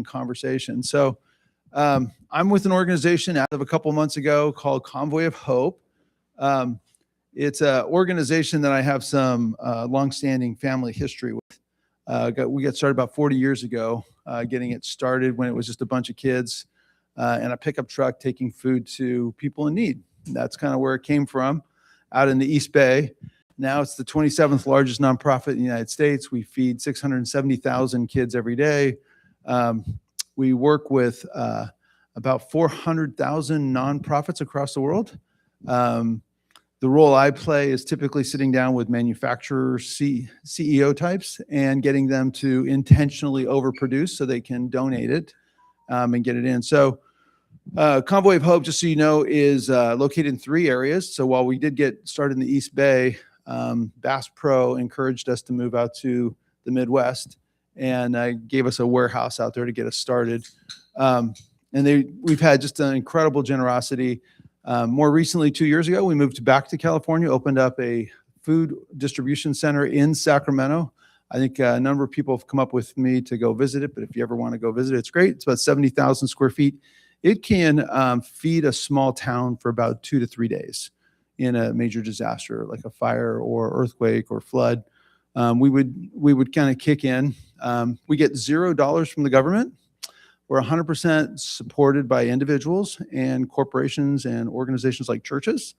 conversation. So I'm with an organization as of a couple months ago called Convoy of Hope. It's an organization that I have some longstanding family history with. We got started about 40 years ago, getting it started when it was just a bunch of kids and a pickup truck taking food to people in need. And that's kind of where it came from, out in the East Bay. Now it's the 27th largest nonprofit in the United States. We feed 670,000 kids every day. We work with about 400,000 nonprofits across the world. The role I play is typically sitting down with manufacturers, CEO types, and getting them to intentionally overproduce so they can donate it and get it in. So Convoy of Hope, just so you know, is located in 3 areas. So while we did get started in the East Bay, Bass Pro encouraged us to move out to the Midwest and gave us a warehouse out there to get us started. We've had just an incredible generosity. More recently, 2 years ago, we moved back to California, opened up a food distribution center in Sacramento. I think a number of people have come up with me to go visit it, but if you ever want to go visit it, it's great. It's about 70,000 square feet. It can feed a small town for about 2 to 3 days in a major disaster like a fire or earthquake or flood. We would kind of kick in. We get $0 from the government. We're 100% supported by individuals and corporations and organizations like churches.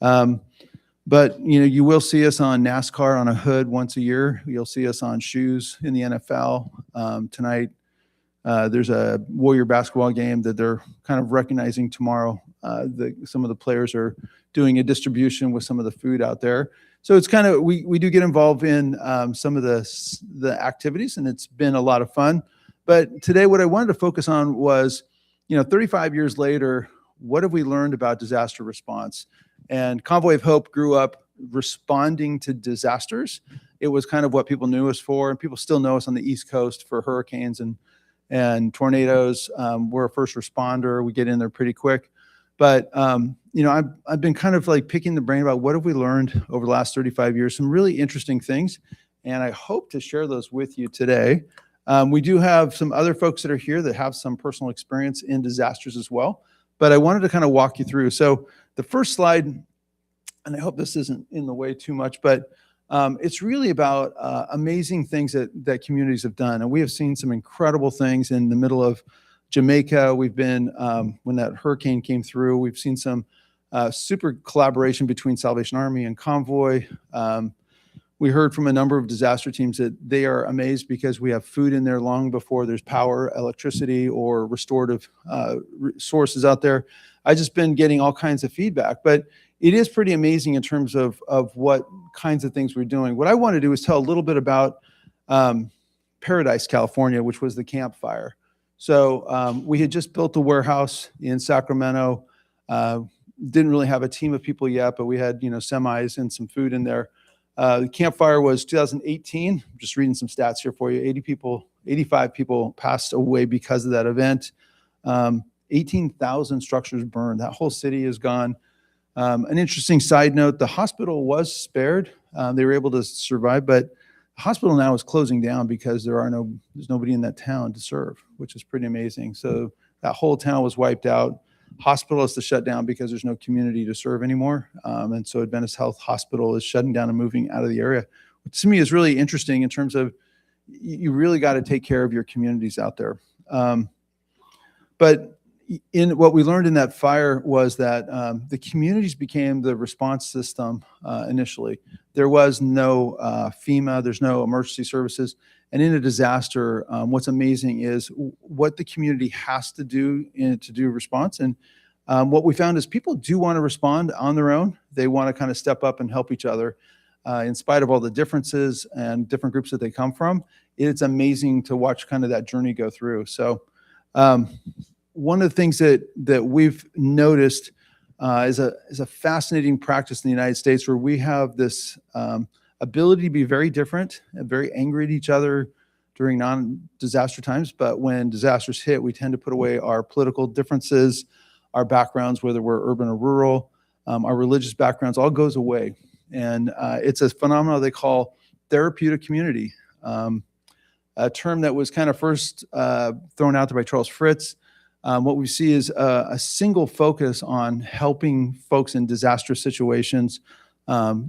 But you will see us on NASCAR on a hood once a year. You'll see us on shoes in the NFL. Tonight, there's a Warrior basketball game that they're kind of recognizing tomorrow. Some of the players are doing a distribution with some of the food out there. So it's kind of, we do get involved in some of the activities, and it's been a lot of fun. But today, what I wanted to focus on was, 35 years later, what have we learned about disaster response? And Convoy of Hope grew up responding to disasters. It was kind of what people knew us for, and people still know us on the East Coast for hurricanes and tornadoes. We're a first responder. We get in there pretty quick. But, I've been kind of like picking the brain about what have we learned over the last 35 years, some really interesting things. And I hope to share those with you today. We do have some other folks that are here that have some personal experience in disasters as well. But I wanted to kind of walk you through. So the first slide, and I hope this isn't in the way too much, but it's really about amazing things that communities have done. And we have seen some incredible things in the middle of Jamaica. We've been, when that hurricane came through, we've seen some super collaboration between Salvation Army and Convoy. We heard from a number of disaster teams that they are amazed because we have food in there long before there's power, electricity, or restorative sources out there. I've just been getting all kinds of feedback, but it is pretty amazing in terms of what kinds of things we're doing. What I want to do is tell a little bit about Paradise, California, which was the Camp Fire. So we had just built a warehouse in Sacramento. Didn't really have a team of people yet, but we had semis and some food in there. The Camp Fire was 2018. I'm just reading some stats here for you. 85 people passed away because of that event. 18,000 structures burned. That whole city is gone. An interesting side note, the hospital was spared. They were able to survive, but the hospital now is closing down because there's nobody in that town to serve, which is pretty amazing. So that whole town was wiped out. Hospital has to shut down because there's no community to serve anymore. And so Adventist Health Hospital is shutting down and moving out of the area, which to me is really interesting in terms of you really got to take care of your communities out there. But in what we learned in that fire was that the communities became the response system initially. There was no FEMA, there's no emergency services. And in a disaster, what's amazing is what the community has to do to do response. And what we found is people do want to respond on their own. They want to kind of step up and help each other in spite of all the differences and different groups that they come from. It's amazing to watch kind of that journey go through. So one of the things that we've noticed is a fascinating practice in the United States where we have this ability to be very different and very angry at each other during non-disaster times. But when disasters hit, we tend to put away our political differences, our backgrounds, whether we're urban or rural, our religious backgrounds, all goes away. And it's a phenomenon they call therapeutic community. a term that was kind of first thrown out there by Charles Fritz. What we see is a single focus on helping folks in disastrous situations,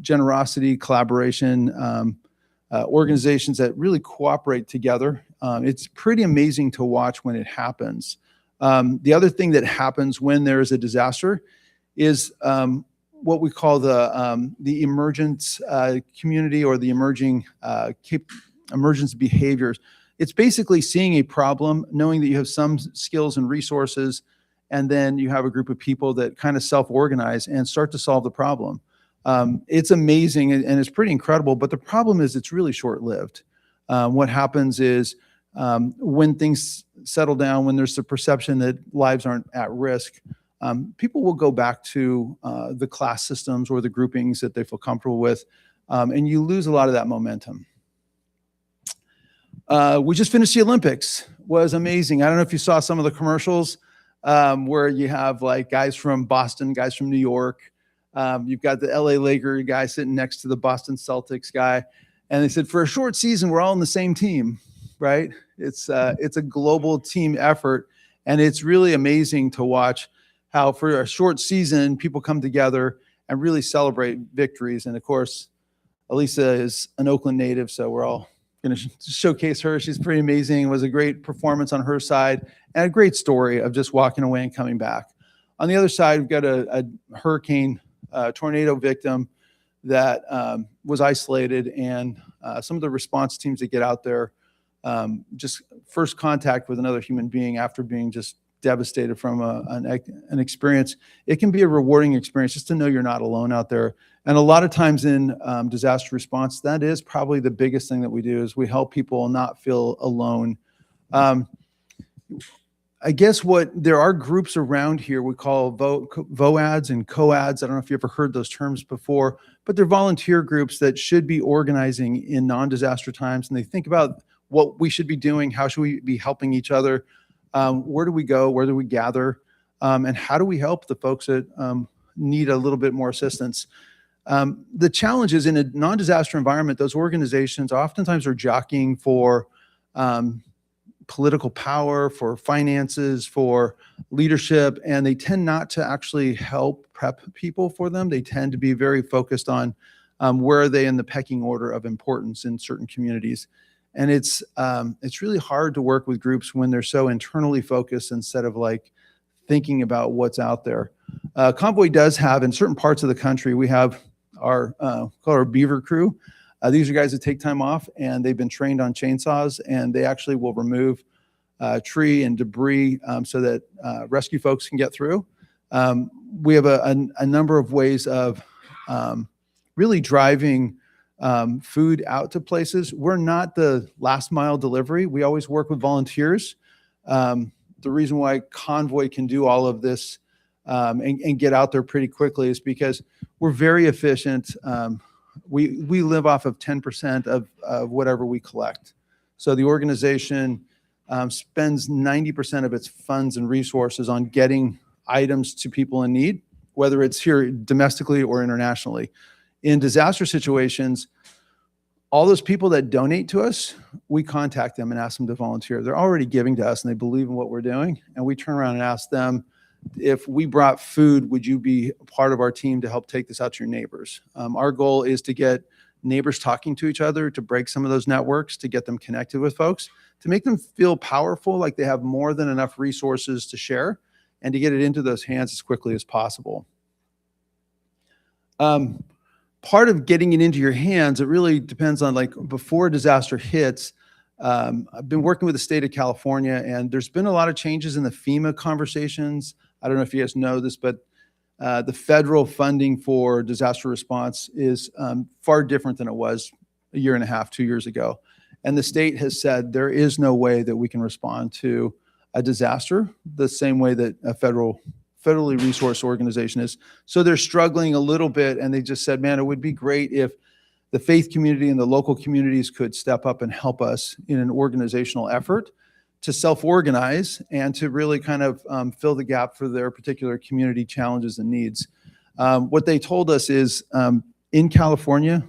generosity, collaboration, organizations that really cooperate together. It's pretty amazing to watch when it happens. The other thing that happens when there is a disaster is what we call the emergence community, or the emergence behaviors. It's basically seeing a problem, knowing that you have some skills and resources, and then you have a group of people that kind of self-organize and start to solve the problem. It's amazing and it's pretty incredible, but the problem is it's really short-lived. What happens is when things settle down, when there's the perception that lives aren't at risk, people will go back to the class systems or the groupings that they feel comfortable with, and you lose a lot of that momentum. We just finished the Olympics. Was amazing. I don't know if you saw some of the commercials where you have like guys from Boston, guys from New York. You've got the LA Laker guy sitting next to the Boston Celtics guy. And they said, for a short season, we're all on the same team, right? It's a global team effort. And it's really amazing to watch how for a short season, people come together and really celebrate victories. And of course, Elisa is an Oakland native, so we're all going to showcase her. She's pretty amazing. It was a great performance on her side and a great story of just walking away and coming back. On the other side, we've got a hurricane, tornado victim that was isolated, and some of the response teams that get out there, just first contact with another human being after being just devastated from an experience. It can be a rewarding experience just to know you're not alone out there. And a lot of times in disaster response, that is probably the biggest thing that we do, is we help people not feel alone. I guess there are groups around here we call VOADs and COADs. I don't know if you ever heard those terms before, but they're volunteer groups that should be organizing in non-disaster times. And they think about what we should be doing, how should we be helping each other, where do we go, where do we gather, and how do we help the folks that need a little bit more assistance. The challenge is in a non-disaster environment, those organizations oftentimes are jockeying for political power, for finances, for leadership, and they tend not to actually help prep people for them. They tend to be very focused on where are they in the pecking order of importance in certain communities. And it's really hard to work with groups when they're so internally focused instead of like thinking about what's out there. Convoy does have, in certain parts of the country, we have called our Beaver Crew. These are guys that take time off, and they've been trained on chainsaws, and they actually will remove tree and debris so that rescue folks can get through. We have a number of ways of really driving food out to places. We're not the last mile delivery. We always work with volunteers. The reason why Convoy can do all of this and get out there pretty quickly is because we're very efficient. We live off of 10% of whatever we collect. So the organization spends 90% of its funds and resources on getting items to people in need, whether it's here domestically or internationally. In disaster situations, all those people that donate to us, we contact them and ask them to volunteer. They're already giving to us and they believe in what we're doing. And we turn around and ask them, if we brought food, would you be a part of our team to help take this out to your neighbors? Our goal is to get neighbors talking to each other, to break some of those networks, to get them connected with folks, to make them feel powerful, like they have more than enough resources to share, and to get it into those hands as quickly as possible. Part of getting it into your hands, it really depends on, like, before a disaster hits. I've been working with the state of California, and there's been a lot of changes in the FEMA conversations. I don't know if you guys know this, but the federal funding for disaster response is far different than it was a year and a half, 2 years ago. And the state has said there is no way that we can respond to a disaster the same way that a federally resourced organization is. So they're struggling a little bit, and they just said, man, it would be great if the faith community and the local communities could step up and help us in an organizational effort to self-organize and to really kind of fill the gap for their particular community challenges and needs. What they told us is in California,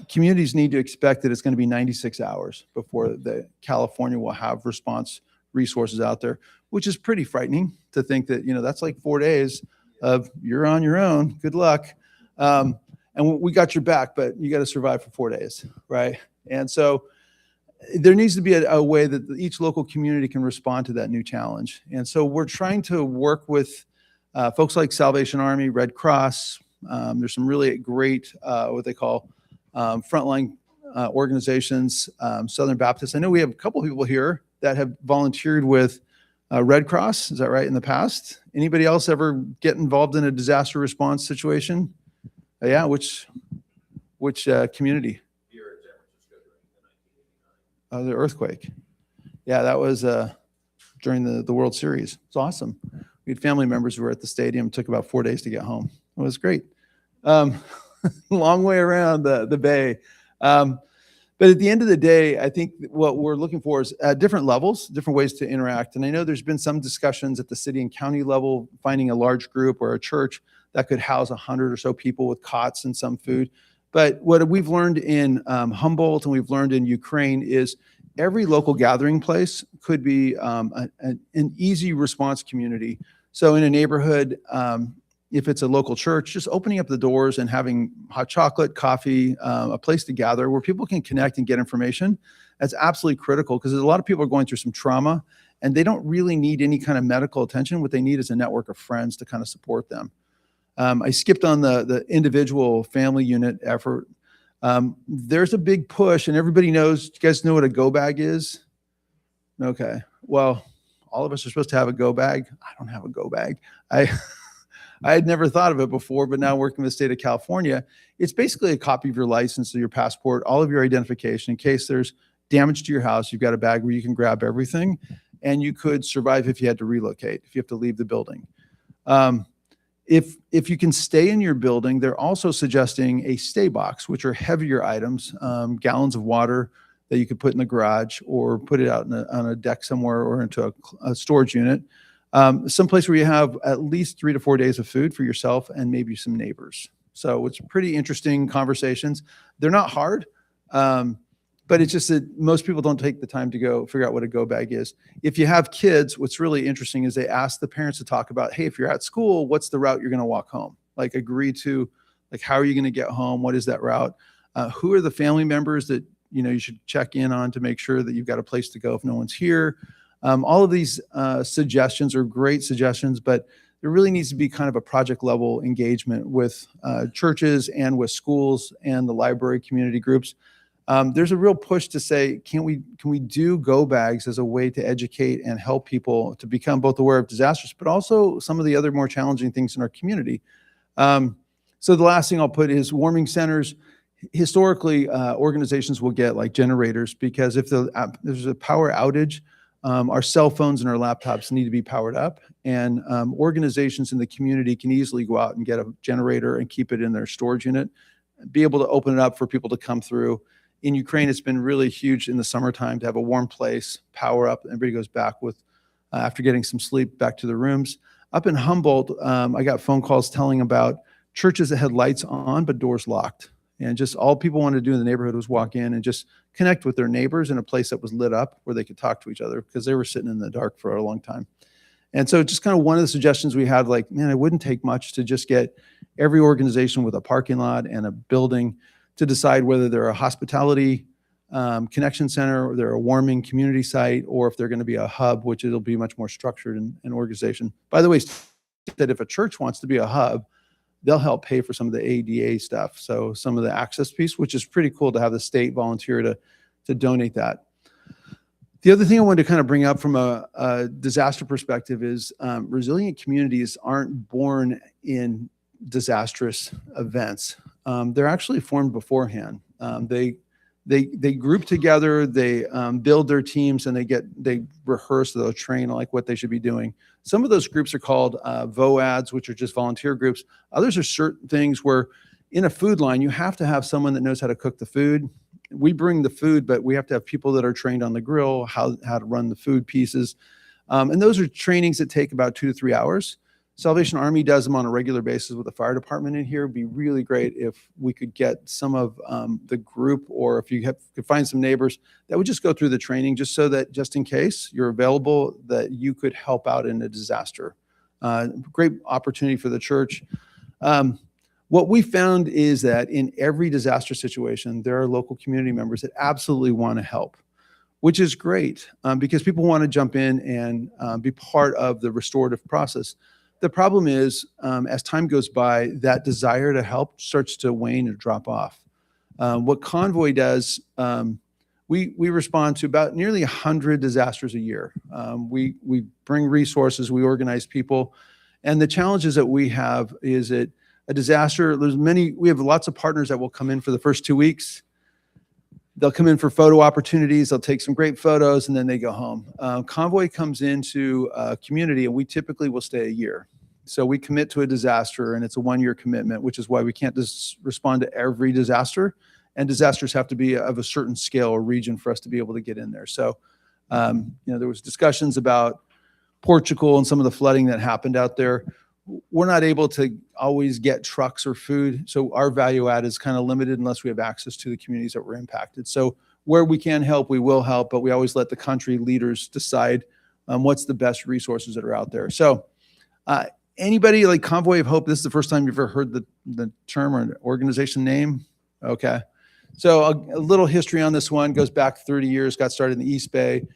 communities need to expect that it's going to be 96 hours before the California will have response resources out there, which is pretty frightening to think that, that's like 4 days of you're on your own. Good luck. And we got your back, but you got to survive for 4 days, right? And so there needs to be a way that each local community can respond to that new challenge. And so we're trying to work with folks like Salvation Army, Red Cross. There's some really great, what they call frontline organizations, Southern Baptist. I know we have a couple of people here that have volunteered with Red Cross. Is that right, in the past? Anybody else ever get involved in a disaster response situation? Yeah, which community? Here in San Francisco during the 1989. The earthquake. Yeah, that was during the World Series. It's awesome. We had family members who were at the stadium. It took about 4 days to get home. It was great. Long way around the bay. But at the end of the day, I think what we're looking for is different levels, different ways to interact. And I know there's been some discussions at the city and county level, finding a large group or a church that could house 100 or so people with cots and some food. But what we've learned in Humboldt and we've learned in Ukraine is every local gathering place could be an easy response community. So in a neighborhood, if it's a local church, just opening up the doors and having hot chocolate, coffee, a place to gather where people can connect and get information, that's absolutely critical because a lot of people are going through some trauma and they don't really need any kind of medical attention. What they need is a network of friends to kind of support them. I skipped on the individual family unit effort. There's a big push and everybody knows, you guys know what a go bag is? Okay, well, all of us are supposed to have a go bag. I don't have a go bag. I had never thought of it before, but now working with the state of California, it's basically a copy of your license or your passport, all of your identification. In case there's damage to your house, you've got a bag where you can grab everything and you could survive if you had to relocate, if you have to leave the building. If you can stay in your building, they're also suggesting a stay box, which are heavier items, gallons of water that you could put in the garage or put it out on a deck somewhere or into a storage unit. Someplace where you have at least 3 to 4 days of food for yourself and maybe some neighbors. So it's pretty interesting conversations. They're not hard, but it's just that most people don't take the time to go figure out what a go bag is. If you have kids, what's really interesting is they ask the parents to talk about, hey, if you're at school, what's the route you're going to walk home? Like agree to, like, how are you going to get home? What is that route? Who are the family members that, you should check in on to make sure that you've got a place to go if no one's here? All of these suggestions are great suggestions, but there really needs to be kind of a project level engagement with churches and with schools and the library community groups. There's a real push to say, can we do go bags as a way to educate and help people to become both aware of disasters, but also some of the other more challenging things in our community. So the last thing I'll put is warming centers. Historically, organizations will get like generators because if there's a power outage, our cell phones and our laptops need to be powered up, and organizations in the community can easily go out and get a generator and keep it in their storage unit, be able to open it up for people to come through. In Ukraine, it's been really huge in the summertime to have a warm place, power up, everybody goes back with, after getting some sleep, back to their rooms. Up in Humboldt, I got phone calls telling about churches that had lights on but doors locked. And just all people wanted to do in the neighborhood was walk in and just connect with their neighbors in a place that was lit up where they could talk to each other because they were sitting in the dark for a long time. And so just kind of one of the suggestions we had, like, man, it wouldn't take much to just get every organization with a parking lot and a building to decide whether they're a hospitality connection center or they're a warming community site, or if they're going to be a hub, which it'll be much more structured in organization. By the way, that if a church wants to be a hub, they'll help pay for some of the ADA stuff. So some of the access piece, which is pretty cool to have the state volunteer to donate that. The other thing I wanted to kind of bring up from a disaster perspective is resilient communities aren't born in disastrous events. They're actually formed beforehand. They group together, they build their teams, and they rehearse, they'll train like what they should be doing. Some of those groups are called VOADs, which are just volunteer groups. Others are certain things where in a food line, you have to have someone that knows how to cook the food. We bring the food, but we have to have people that are trained on the grill, how to run the food pieces. And those are trainings that take about 2 to 3 hours. Salvation Army does them on a regular basis with the fire department in here. It'd be really great if we could get some of the group, or if you could find some neighbors that would just go through the training, just so that just in case you're available, that you could help out in a disaster. Great opportunity for the church. What we found is that in every disaster situation, there are local community members that absolutely want to help, which is great because people want to jump in and be part of the restorative process. The problem is, as time goes by, that desire to help starts to wane or drop off. What Convoy does, we respond to about nearly 100 disasters a year. We bring resources, we organize people, and the challenges that we have is that a disaster, we have lots of partners that will come in for the first 2 weeks. They'll come in for photo opportunities. They'll take some great photos, and then they go home. Convoy comes into a community, and we typically will stay a year. So we commit to a disaster, and it's a 1-year commitment, which is why we can't just respond to every disaster. And disasters have to be of a certain scale or region for us to be able to get in there. So, there was discussions about Portugal and some of the flooding that happened out there. We're not able to always get trucks or food, so our value add is kind of limited unless we have access to the communities that were impacted. So where we can help, we will help, but we always let the country leaders decide what's the best resources that are out there. So anybody like Convoy of Hope, this is the first time you've ever heard the term or an organization name? Okay. So a little history on this one, goes back 30 years, got started in the East Bay.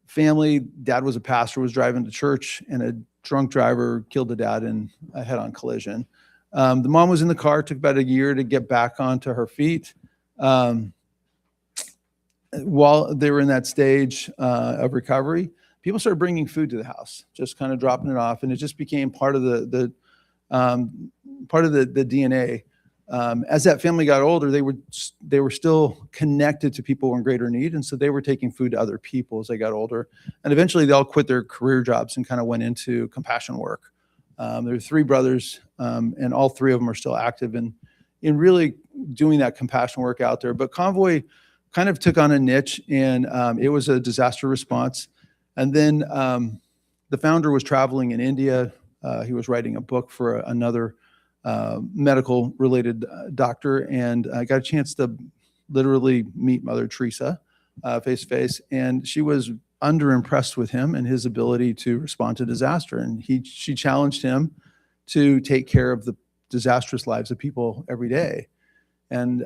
Family, dad was a pastor, was driving to church, and a drunk driver killed the dad in a head-on collision. The mom was in the car, took about a year to get back onto her feet. While they were in that stage of recovery, people started bringing food to the house, just kind of dropping it off, and it just became part of the DNA. As that family got older, they were still connected to people who were in greater need, and so they were taking food to other people as they got older. And eventually, they all quit their career jobs and kind of went into compassion work. There were 3 brothers, and all 3 of them are still active in really doing that compassion work out there. But Convoy kind of took on a niche, and it was a disaster response. And then the founder was traveling in India. He was writing a book for another medical related doctor, and I got a chance to literally meet Mother Teresa face to face, and she was underimpressed with him and his ability to respond to disaster. And she challenged him to take care of the disastrous lives of people every day. And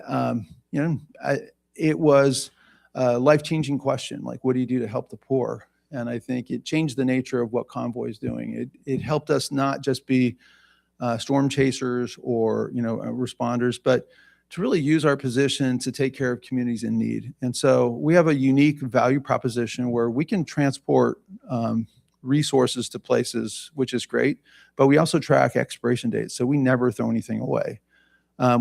it was a life-changing question, like, what do you do to help the poor? And I think it changed the nature of what Convoy is doing. It helped us not just be storm chasers or responders, but to really use our position to take care of communities in need. And so we have a unique value proposition where we can transport resources to places, which is great, but we also track expiration dates, so we never throw anything away.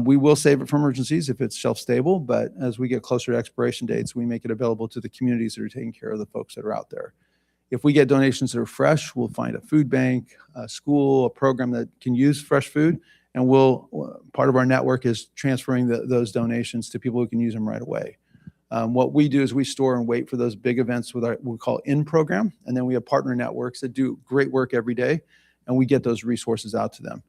We will save it for emergencies if it's shelf stable, but as we get closer to expiration dates, we make it available to the communities that are taking care of the folks that are out there. If we get donations that are fresh, we'll find a food bank, a school, a program that can use fresh food, and part of our network is transferring those donations to people who can use them right away. What we do is we store and wait for those big events with what we call in-program, and then we have partner networks that do great work every day, and we get those resources out to them.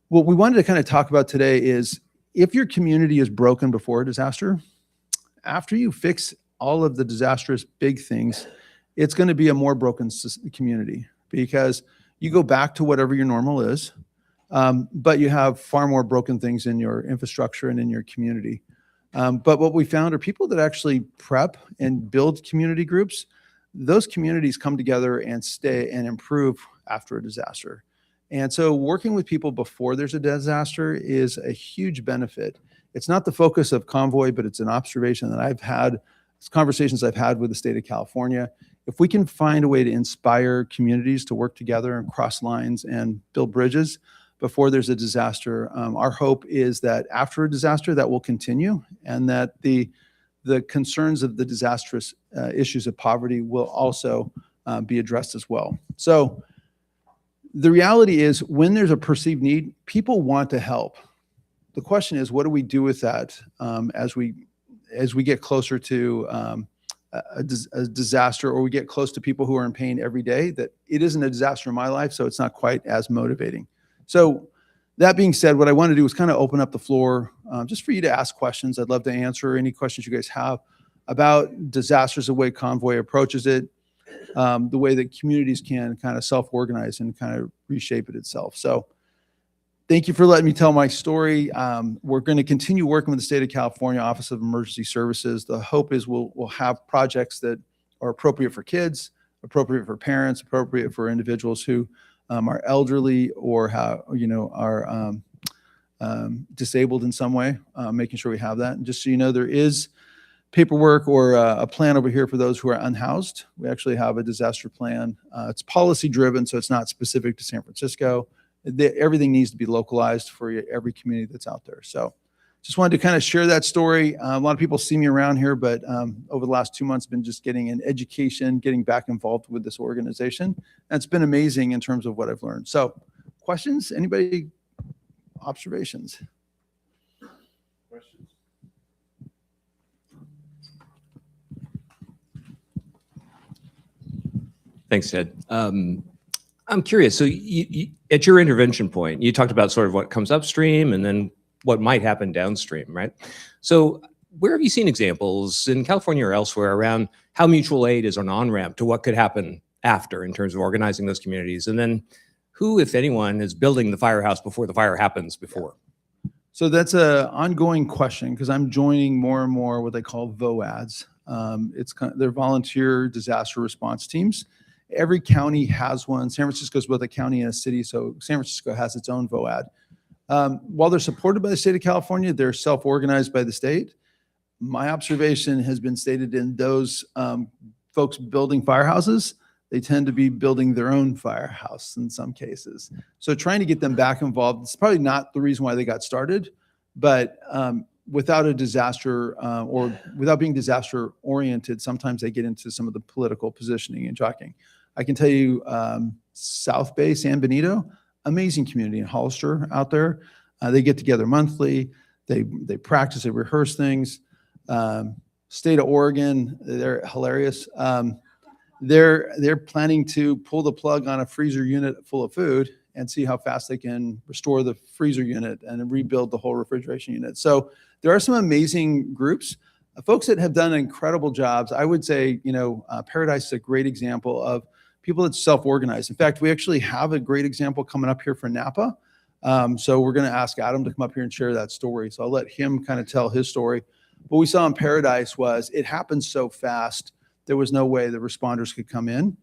What we wanted to kind of talk about today is, if your community is broken before a disaster, after you fix all of the disastrous big things, it's going to be a more broken community, because you go back to whatever your normal is, but you have far more broken things in your infrastructure and in your community. But what we found are people that actually prep and build community groups, those communities come together and stay and improve after a disaster. And so working with people before there's a disaster is a huge benefit. It's not the focus of Convoy, but it's an observation that I've had, it's conversations I've had with the state of California. If we can find a way to inspire communities to work together and cross lines and build bridges before there's a disaster, our hope is that after a disaster that will continue, and that the concerns of the disastrous issues of poverty will also be addressed as well. So the reality is, when there's a perceived need, people want to help. The question is, what do we do with that as we get closer to a disaster, or we get close to people who are in pain every day, that it isn't a disaster in my life, so it's not quite as motivating. So that being said, what I want to do is kind of open up the floor just for you to ask questions. I'd love to answer any questions you guys have about disasters, the way Convoy approaches it, the way that communities can kind of self-organize and kind of reshape it itself. So thank you for letting me tell my story. We're going to continue working with the State of California Office of Emergency Services. The hope is we'll have projects that are appropriate for kids, appropriate for parents, appropriate for individuals who are elderly or are disabled in some way, making sure we have that. And just so you know, there is paperwork or a plan over here for those who are unhoused. We actually have a disaster plan. It's policy driven, so it's not specific to San Francisco. Everything needs to be localized for every community that's out there. So just wanted to kind of share that story. A lot of people see me around here, but over the last 2 months, been just getting an education, getting back involved with this organization. And it's been amazing in terms of what I've learned. So questions? Anybody? Observations? Questions? Thanks, Ted. I'm curious. So at your intervention point, you talked about sort of what comes upstream and then what might happen downstream, right? So where have you seen examples in California or elsewhere around how mutual aid is an on-ramp to what could happen after in terms of organizing those communities? And then who, if anyone, is building the firehouse before the fire happens before? So that's an ongoing question because I'm joining more and more what they call VOADs. They're volunteer disaster response teams. Every county has one. San Francisco is both a county and a city, so San Francisco has its own VOAD. While they're supported by the state of California, they're self-organized by the state. My observation has been stated in those folks building firehouses, they tend to be building their own firehouse in some cases. So trying to get them back involved, it's probably not the reason why they got started, but without a disaster or without being disaster oriented, sometimes they get into some of the political positioning and talking. I can tell you South Bay, San Benito, amazing community in Hollister out there. They get together monthly. They practice, they rehearse things. State of Oregon, they're hilarious. They're planning to pull the plug on a freezer unit full of food and see how fast they can restore the freezer unit and rebuild the whole refrigeration unit. So there are some amazing groups, folks that have done incredible jobs. I would say, Paradise is a great example of people that self-organize. In fact, we actually have a great example coming up here for Napa. So we're going to ask Adam to come up here and share that story. So I'll let him kind of tell his story. What we saw in Paradise was it happened so fast, there was no way the responders could come in.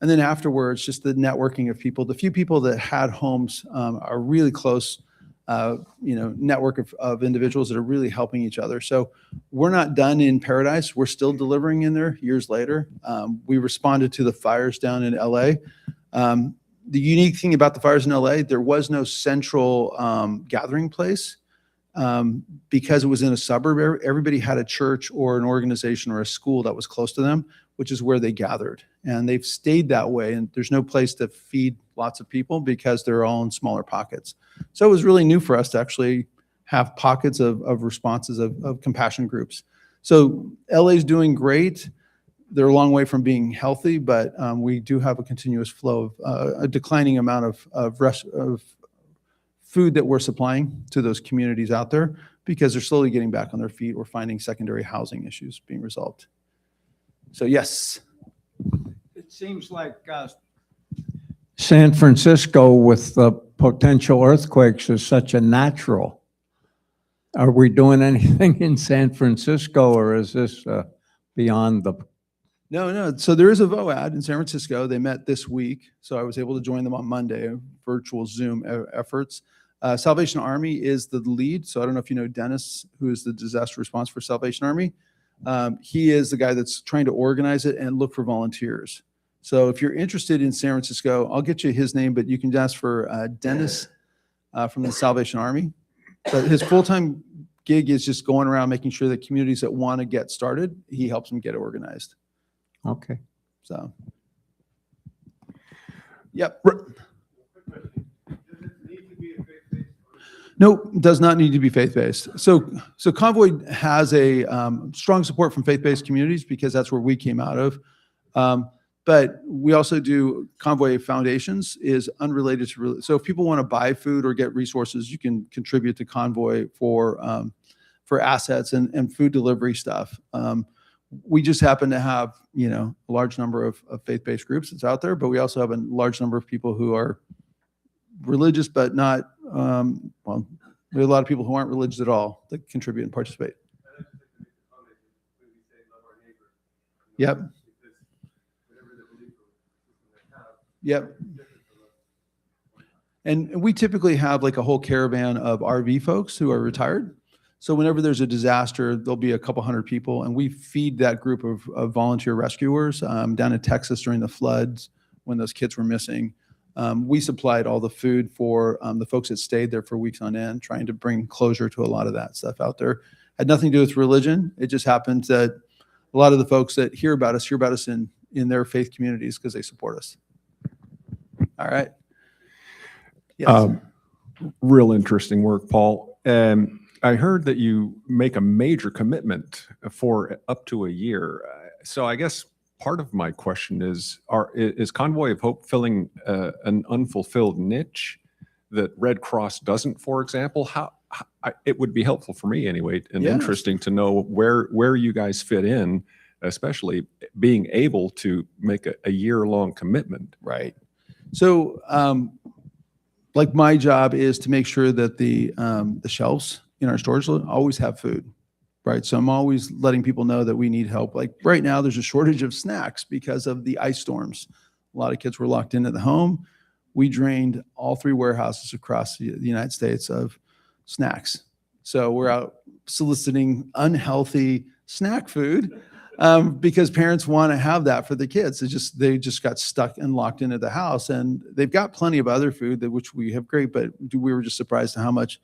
And then afterwards, just the networking of people, the few people that had homes are really close, network of individuals that are really helping each other. So we're not done in Paradise. We're still delivering in there years later. We responded to the fires down in LA. The unique thing about the fires in LA, there was no central gathering place because it was in a suburb. Everybody had a church or an organization or a school that was close to them, which is where they gathered. And they've stayed that way. And there's no place to feed lots of people because they're all in smaller pockets. So it was really new for us to actually have pockets of responses of compassion groups. So LA's doing great. They're a long way from being healthy, but we do have a continuous flow of a declining amount of food that we're supplying to those communities out there because they're slowly getting back on their feet. We're finding secondary housing issues being resolved. So yes. It seems like San Francisco with the potential earthquakes is such a natural. Are we doing anything in San Francisco or is this beyond the? No. So there is a VOAD in San Francisco. They met this week. So I was able to join them on Monday, virtual Zoom efforts. Salvation Army is the lead. So I don't know if you know Dennis, who is the disaster response for Salvation Army. He is the guy that's trying to organize it and look for volunteers. So if you're interested in San Francisco, I'll get you his name, but you can ask for Dennis from the Salvation Army. But his full-time gig is just going around making sure that communities that want to get started, he helps them get organized. Okay. So, yep. Nope, does not need to be faith-based. So Convoy has a strong support from faith-based communities because that's where we came out of. But we also do Convoy Foundations is unrelated to, so if people want to buy food or get resources, you can contribute to Convoy for assets and food delivery stuff. We just happen to have, a large number of faith-based groups that's out there, but we also have a large number of people who are religious, but not, well, there are a lot of people who aren't religious at all that contribute and participate. Yep. Yep. And we typically have like a whole caravan of RV folks who are retired. So whenever there's a disaster, there'll be a couple hundred people, and we feed that group of volunteer rescuers down in Texas during the floods when those kids were missing. We supplied all the food for the folks that stayed there for weeks on end, trying to bring closure to a lot of that stuff out there. Had nothing to do with religion. It just happens that a lot of the folks that hear about us in their faith communities because they support us. All right. Yes. Real interesting work, Paul. I heard that you make a major commitment for up to a year. So I guess part of my question is Convoy of Hope filling an unfulfilled niche that Red Cross doesn't, for example? It would be helpful for me anyway, and interesting to know where you guys fit in, especially being able to make a year-long commitment. Right. So, like my job is to make sure that the shelves in our stores always have food, right? So I'm always letting people know that we need help. Like right now, there's a shortage of snacks because of the ice storms. A lot of kids were locked into the home. We drained all 3 warehouses across the United States of snacks. So we're out soliciting unhealthy snack food because parents want to have that for the kids. They just got stuck and locked into the house, and they've got plenty of other food which we have great, but we were just surprised at how much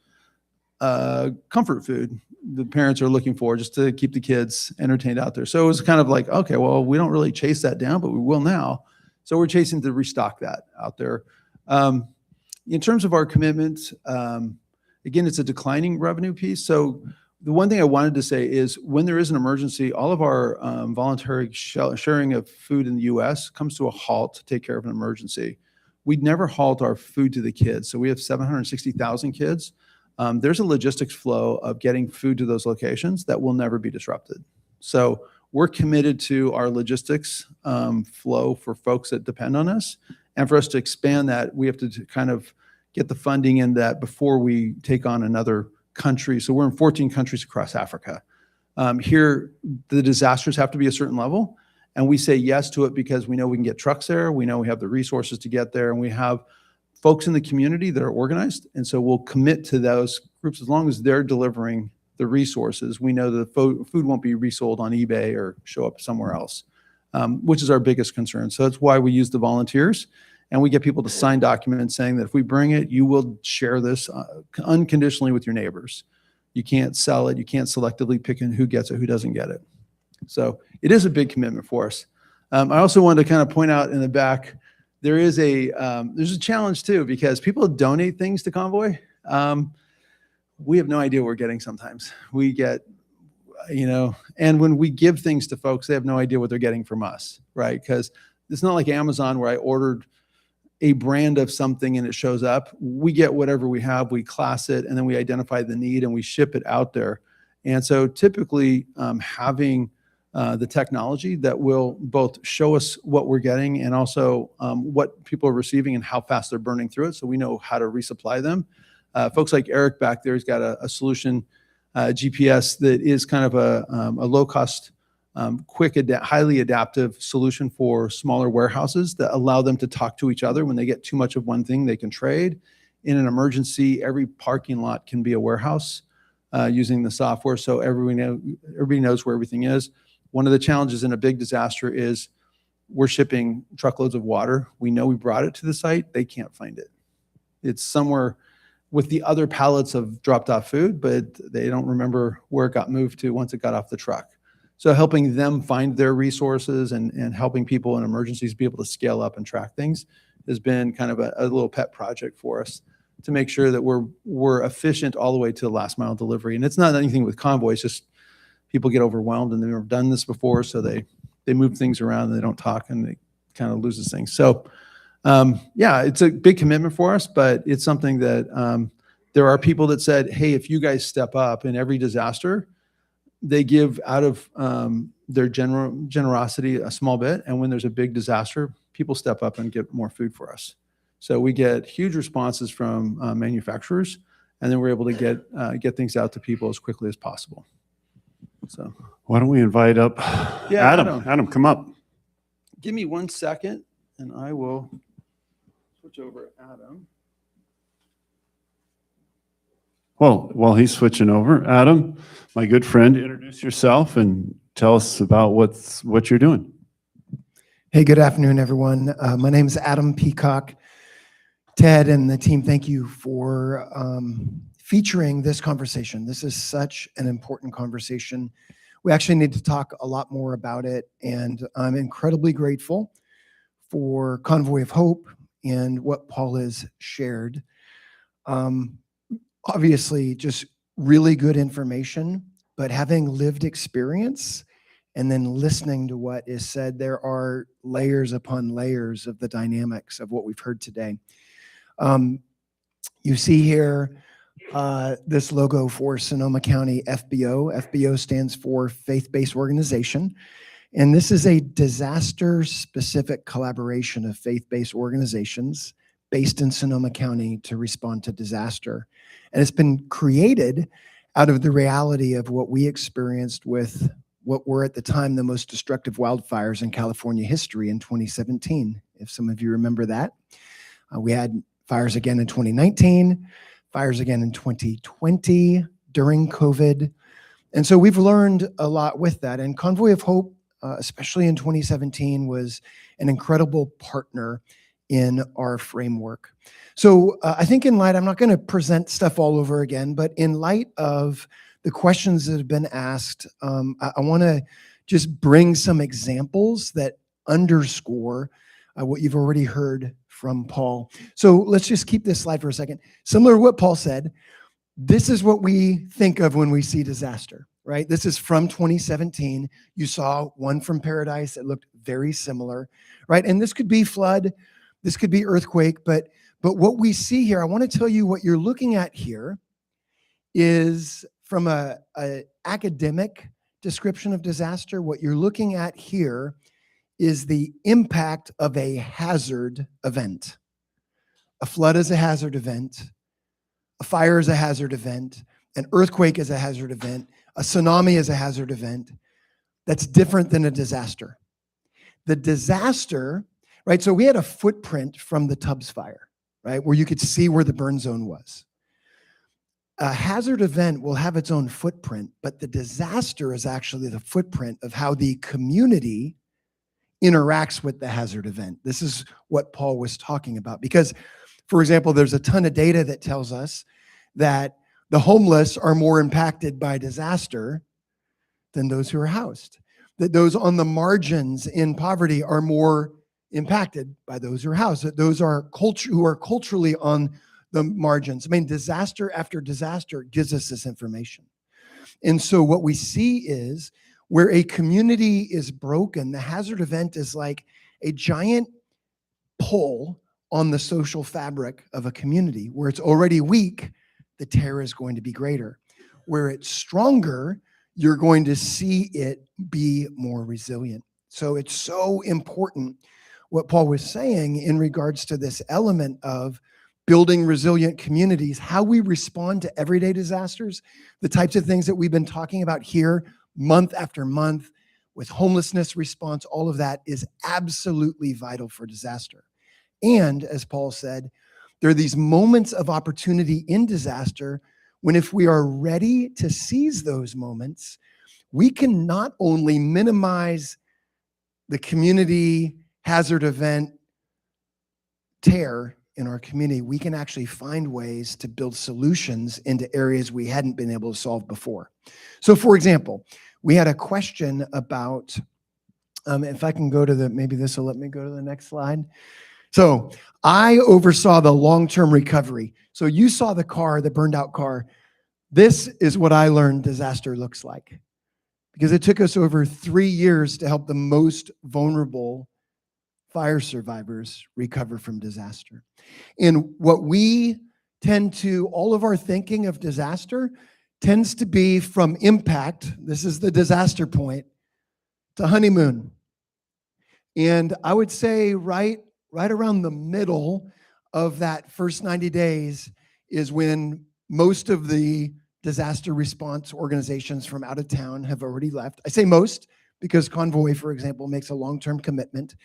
comfort food the parents are looking for just to keep the kids entertained out there. So it was kind of like, okay, well, we don't really chase that down, but we will now. So we're chasing to restock that out there. In terms of our commitment, again, it's a declining revenue piece. So the one thing I wanted to say is when there is an emergency, all of our voluntary sharing of food in the U.S. comes to a halt to take care of an emergency. We'd never halt our food to the kids. So we have 760,000 kids. There's a logistics flow of getting food to those locations that will never be disrupted. So we're committed to our logistics flow for folks that depend on us. And for us to expand that, we have to kind of get the funding in that before we take on another country. So we're in 14 countries across Africa. Here, the disasters have to be a certain level. And we say yes to it because we know we can get trucks there. We know we have the resources to get there. And we have folks in the community that are organized. And so we'll commit to those groups as long as they're delivering the resources. We know that the food won't be resold on eBay or show up somewhere else, which is our biggest concern. So that's why we use the volunteers. And we get people to sign documents saying that if we bring it, you will share this unconditionally with your neighbors. You can't sell it. You can't selectively pick in who gets it, who doesn't get it. So it is a big commitment for us. I also wanted to kind of point out in the back, there's a challenge too, because people donate things to Convoy. We have no idea what we're getting sometimes. We get, and when we give things to folks, they have no idea what they're getting from us, right? Because it's not like Amazon where I ordered a brand of something and it shows up. We get whatever we have, we class it, and then we identify the need and we ship it out there. And so typically having the technology that will both show us what we're getting and also what people are receiving and how fast they're burning through it, so we know how to resupply them. Folks like Eric back there, he's got a solution, GPS, that is kind of a low-cost, quick, highly adaptive solution for smaller warehouses that allow them to talk to each other. When they get too much of one thing, they can trade. In an emergency, every parking lot can be a warehouse using the software, so everybody knows where everything is. One of the challenges in a big disaster is we're shipping truckloads of water. We know we brought it to the site. They can't find it. It's somewhere with the other pallets of dropped off food, but they don't remember where it got moved to once it got off the truck. So helping them find their resources and helping people in emergencies be able to scale up and track things has been kind of a little pet project for us. to make sure that we're efficient all the way to the last mile delivery. And it's not anything with Convoy, it's just people get overwhelmed and they've never done this before, so they move things around and they don't talk and they kind of loses things. So yeah, it's a big commitment for us, but it's something that there are people that said, hey, if you guys step up in every disaster, they give out of their generosity a small bit. And when there's a big disaster, people step up and get more food for us. So we get huge responses from manufacturers, and then we're able to get things out to people as quickly as possible. So Why don't we invite up Yeah, Adam? Adam, come up. give me 1 second and I will switch over Adam. Well, while he's switching over, Adam, my good friend, introduce yourself and tell us about what you're doing. Hey, good afternoon, everyone. My name is Adam Peacocke. Ted and the team, thank you for featuring this conversation. This is such an important conversation. We actually need to talk a lot more about it, and I'm incredibly grateful for Convoy of Hope and what Paul has shared. Obviously, just really good information, but having lived experience and then listening to what is said, there are layers upon layers of the dynamics of what we've heard today. You see here this logo for Sonoma County FBO. FBO stands for Faith-Based Organization. And this is a disaster-specific collaboration of faith-based organizations based in Sonoma County to respond to disaster. And it's been created out of the reality of what we experienced with what were at the time the most destructive wildfires in California history in 2017, if some of you remember that. We had fires again in 2019, fires again in 2020 during COVID. And so we've learned a lot with that. And Convoy of Hope, especially in 2017, was an incredible partner in our framework. So I think in light, I'm not going to present stuff all over again, but in light of the questions that have been asked, I want to just bring some examples that underscore what you've already heard from Paul. So let's just keep this slide for a second. Similar to what Paul said, this is what we think of when we see disaster, right? This is from 2017. You saw one from Paradise that looked very similar, right? And this could be flood, this could be earthquake, but what we see here, I want to tell you what you're looking at here is from a academic description of disaster. What you're looking at here is the impact of a hazard event. A flood is a hazard event. A fire is a hazard event. An earthquake is a hazard event. A tsunami is a hazard event. That's different than a disaster. The disaster, right? So we had a footprint from the Tubbs fire, right? Where you could see where the burn zone was. A hazard event will have its own footprint, but the disaster is actually the footprint of how the community interacts with the hazard event. This is what Paul was talking about. Because, for example, there's a ton of data that tells us that the homeless are more impacted by disaster than those who are housed. That those on the margins in poverty are more impacted by those who are housed. That those are who are culturally on the margins. I mean, disaster after disaster gives us this information. And so what we see is where a community is broken, the hazard event is like a giant pull on the social fabric of a community. Where it's already weak, the terror is going to be greater. Where it's stronger, you're going to see it be more resilient. So it's so important what Paul was saying in regards to this element of building resilient communities, how we respond to everyday disasters, the types of things that we've been talking about here month after month with homelessness response, all of that is absolutely vital for disaster. And as Paul said, there are these moments of opportunity in disaster when if we are ready to seize those moments, we can not only minimize the community hazard event tear in our community, we can actually find ways to build solutions into areas we hadn't been able to solve before. So for example, we had a question about, if I can go to maybe this will let me go to the next slide. So I oversaw the long-term recovery. So you saw the car, the burned out car. This is what I learned disaster looks like, because it took us over 3 years to help the most vulnerable fire survivors recover from disaster. And what we tend to, all of our thinking of disaster tends to be from impact, this is the disaster point, to honeymoon. And I would say right around the middle of that first 90 days is when most of the disaster response organizations from out of town have already left. I say most because Convoy, for example, makes a long-term commitment.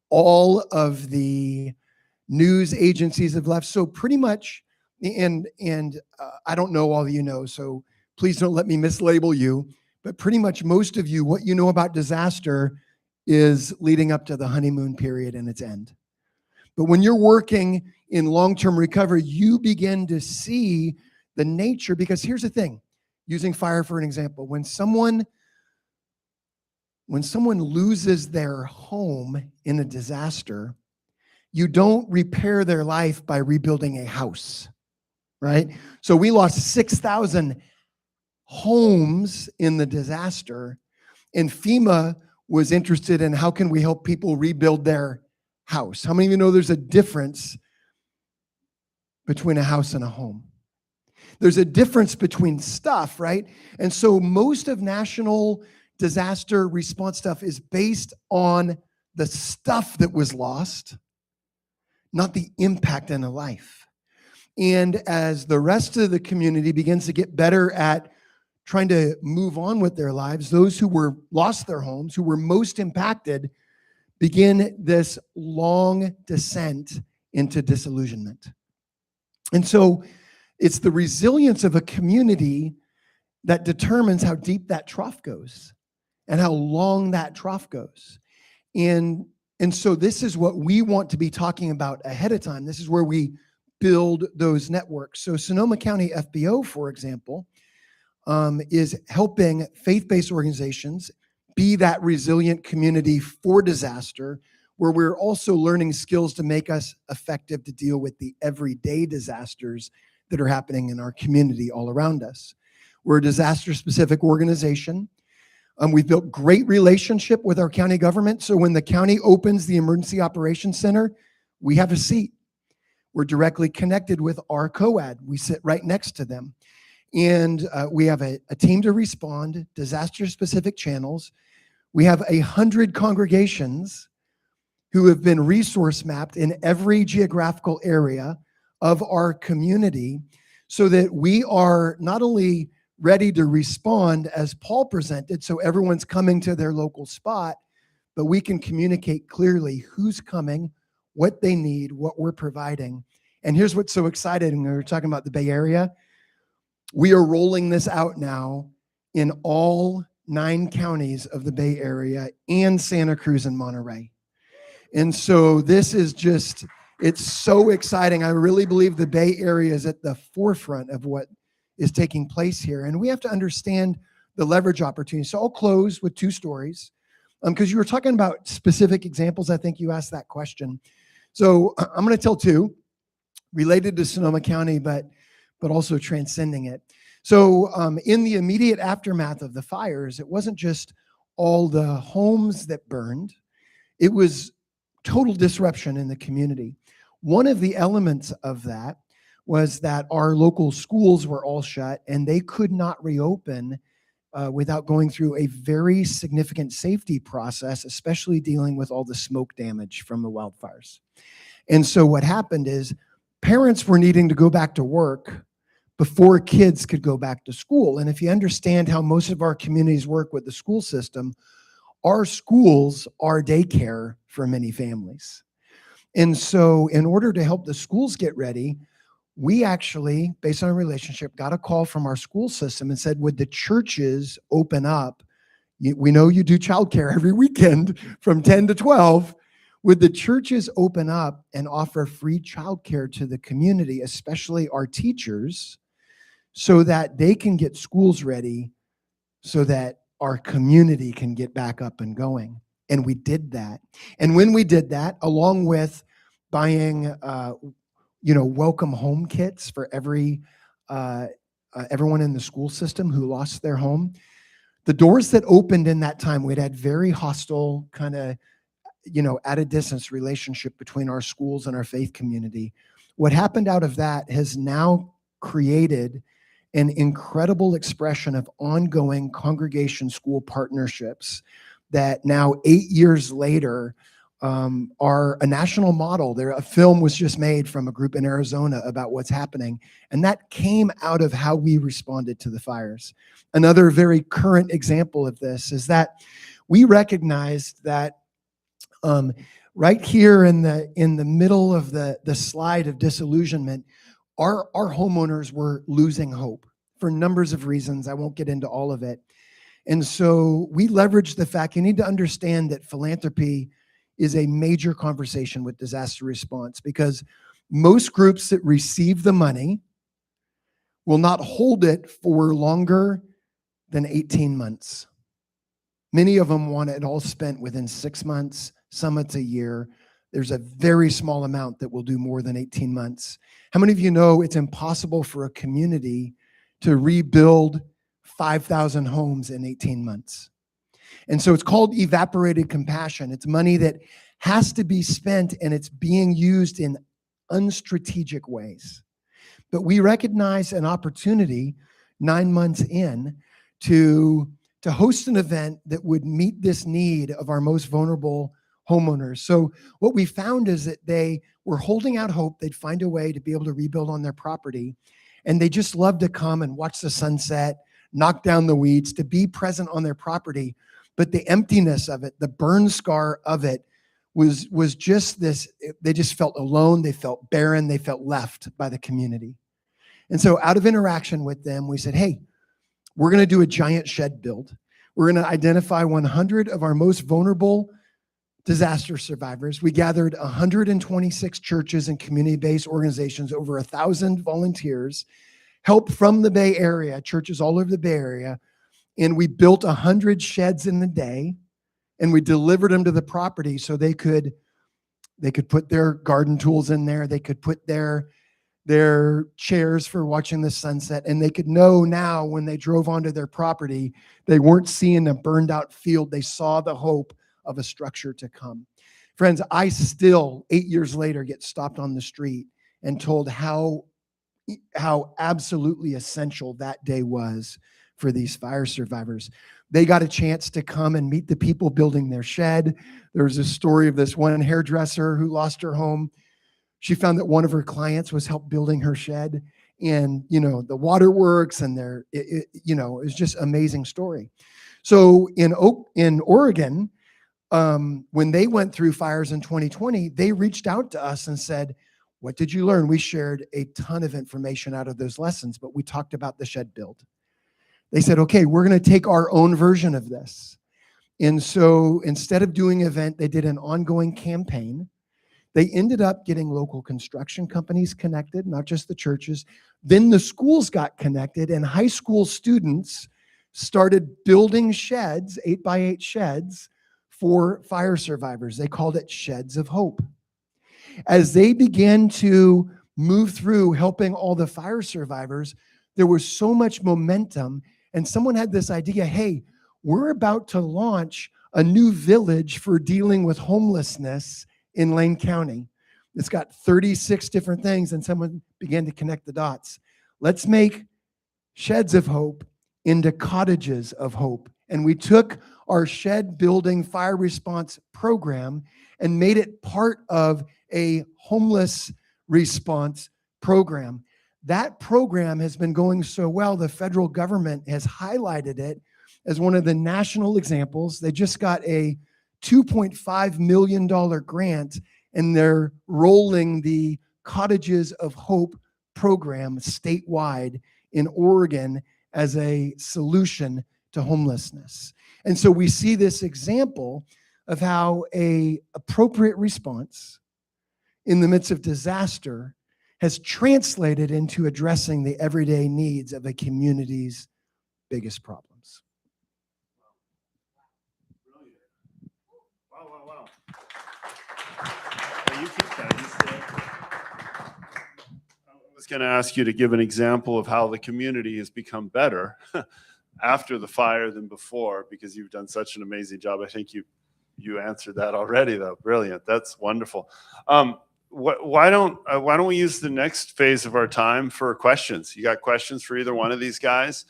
All of the news agencies have left. So pretty much, and I don't know all of you know, so please don't let me mislabel you, but pretty much most of you, what you know about disaster is leading up to the honeymoon period and its end. But when you're working in long-term recovery, you begin to see the nature, because here's the thing, using fire for an example, when someone loses their home in a disaster, you don't repair their life by rebuilding a house, right? So we lost 6,000 homes in the disaster, and FEMA was interested in how can we help people rebuild their house. How many of you know there's a difference between a house and a home? There's a difference between stuff, right? And so most of national disaster response stuff is based on the stuff that was lost, not the impact in a life. And as the rest of the community begins to get better at trying to move on with their lives, those who were lost their homes, who were most impacted, begin this long descent into disillusionment. And so it's the resilience of a community that determines how deep that trough goes and how long that trough goes. And so this is what we want to be talking about ahead of time. This is where we build those networks. So Sonoma County FBO, for example, is helping faith-based organizations be that resilient community for disaster, where we're also learning skills to make us effective to deal with the everyday disasters that are happening in our community all around us. We're a disaster-specific organization. We've built great relationship with our county government. So when the county opens the Emergency Operations Center, we have a seat. We're directly connected with our COAD. We sit right next to them. And we have a team to respond, disaster-specific channels. We have 100 congregations who have been resource mapped in every geographical area of our community, so that we are not only ready to respond as Paul presented, so everyone's coming to their local spot, but we can communicate clearly who's coming, what they need, what we're providing. And here's what's so exciting. We were talking about the Bay Area. We are rolling this out now in all 9 counties of the Bay Area and Santa Cruz and Monterey. And so this is just, it's so exciting. I really believe the Bay Area is at the forefront of what is taking place here. And we have to understand the leverage opportunity. So I'll close with 2 stories, because you were talking about specific examples. I think you asked that question. So I'm going to tell 2 related to Sonoma County, but also transcending it. So in the immediate aftermath of the fires, it wasn't just all the homes that burned. It was total disruption in the community. One of the elements of that was that our local schools were all shut, and they could not reopen without going through a very significant safety process, especially dealing with all the smoke damage from the wildfires. And so what happened is parents were needing to go back to work before kids could go back to school. And if you understand how most of our communities work with the school system, our schools are daycare for many families. And so in order to help the schools get ready, we actually, based on a relationship, got a call from our school system and said, would the churches open up? We know you do childcare every weekend from 10 to 12. Would the churches open up and offer free childcare to the community, especially our teachers, so that they can get schools ready, so that our community can get back up and going? And we did that. And when we did that, along with buying, welcome home kits for everyone in the school system who lost their home. The doors that opened in that time, we'd had very hostile kind of, at a distance relationship between our schools and our faith community. What happened out of that has now created an incredible expression of ongoing congregation school partnerships that now 8 years later are a national model. A film was just made from a group in Arizona about what's happening, and that came out of how we responded to the fires. Another very current example of this is that we recognized that right here in the middle of the slide of disillusionment, our homeowners were losing hope for numbers of reasons. I won't get into all of it. And so we leveraged the fact you need to understand that philanthropy is a major conversation with disaster response, because most groups that receive the money will not hold it for longer than 18 months. Many of them want it all spent within 6 months, some it's a year. There's a very small amount that will do more than 18 months. How many of you know it's impossible for a community to rebuild 5,000 homes in 18 months? And so it's called evaporated compassion. It's money that has to be spent, and it's being used in unstrategic ways. But we recognize an opportunity 9 months in to host an event that would meet this need of our most vulnerable homeowners. So what we found is that they were holding out hope they'd find a way to be able to rebuild on their property. And they just loved to come and watch the sunset, knock down the weeds, to be present on their property. But the emptiness of it, the burn scar of it, was just this. They just felt alone. They felt barren. They felt left by the community. And so out of interaction with them, we said, hey, we're going to do a giant shed build. We're going to identify 100 of our most vulnerable disaster survivors. We gathered 126 churches and community-based organizations, over 1,000 volunteers, help from the Bay Area, churches all over the Bay Area. And we built 100 sheds in the day, and we delivered them to the property so they could put their garden tools in there. They could put their chairs for watching the sunset, and they could know now when they drove onto their property, they weren't seeing a burned out field. They saw the hope of a structure to come. Friends, I still, 8 years later, get stopped on the street and told how absolutely essential that day was for these fire survivors. They got a chance to come and meet the people building their shed. There was a story of this one hairdresser who lost her home. She found that one of her clients was help building her shed, and the waterworks, and it was just an amazing story. So in Oregon, when they went through fires in 2020, they reached out to us and said, what did you learn? We shared a ton of information out of those lessons, but we talked about the shed build. They said, okay, we're going to take our own version of this. And so instead of doing an event, they did an ongoing campaign. They ended up getting local construction companies connected, not just the churches. Then the schools got connected, and high school students started building sheds, 8x8 sheds, for fire survivors. They called it Sheds of Hope. As they began to move through helping all the fire survivors, there was so much momentum, and someone had this idea, hey, we're about to launch a new village for dealing with homelessness in Lane County. It's got 36 different things, and someone began to connect the dots. Let's make Sheds of Hope into Cottages of Hope. And we took our shed building fire response program and made it part of a homeless response program. That program has been going so well, the federal government has highlighted it as one of the national examples. They just got a $2.5 million grant, and they're rolling the Cottages of Hope program statewide in Oregon as a solution to homelessness. And so we see this example of how an appropriate response in the midst of disaster has translated into addressing the everyday needs of a community's biggest problems. Wow. Well, you keep that. going to ask you to give an example of how the community has become better after the fire than before, because you've done such an amazing job. I think you answered that already, though. Brilliant. That's wonderful. Why don't we use the next phase of our time for questions? You got questions for either one of these guys?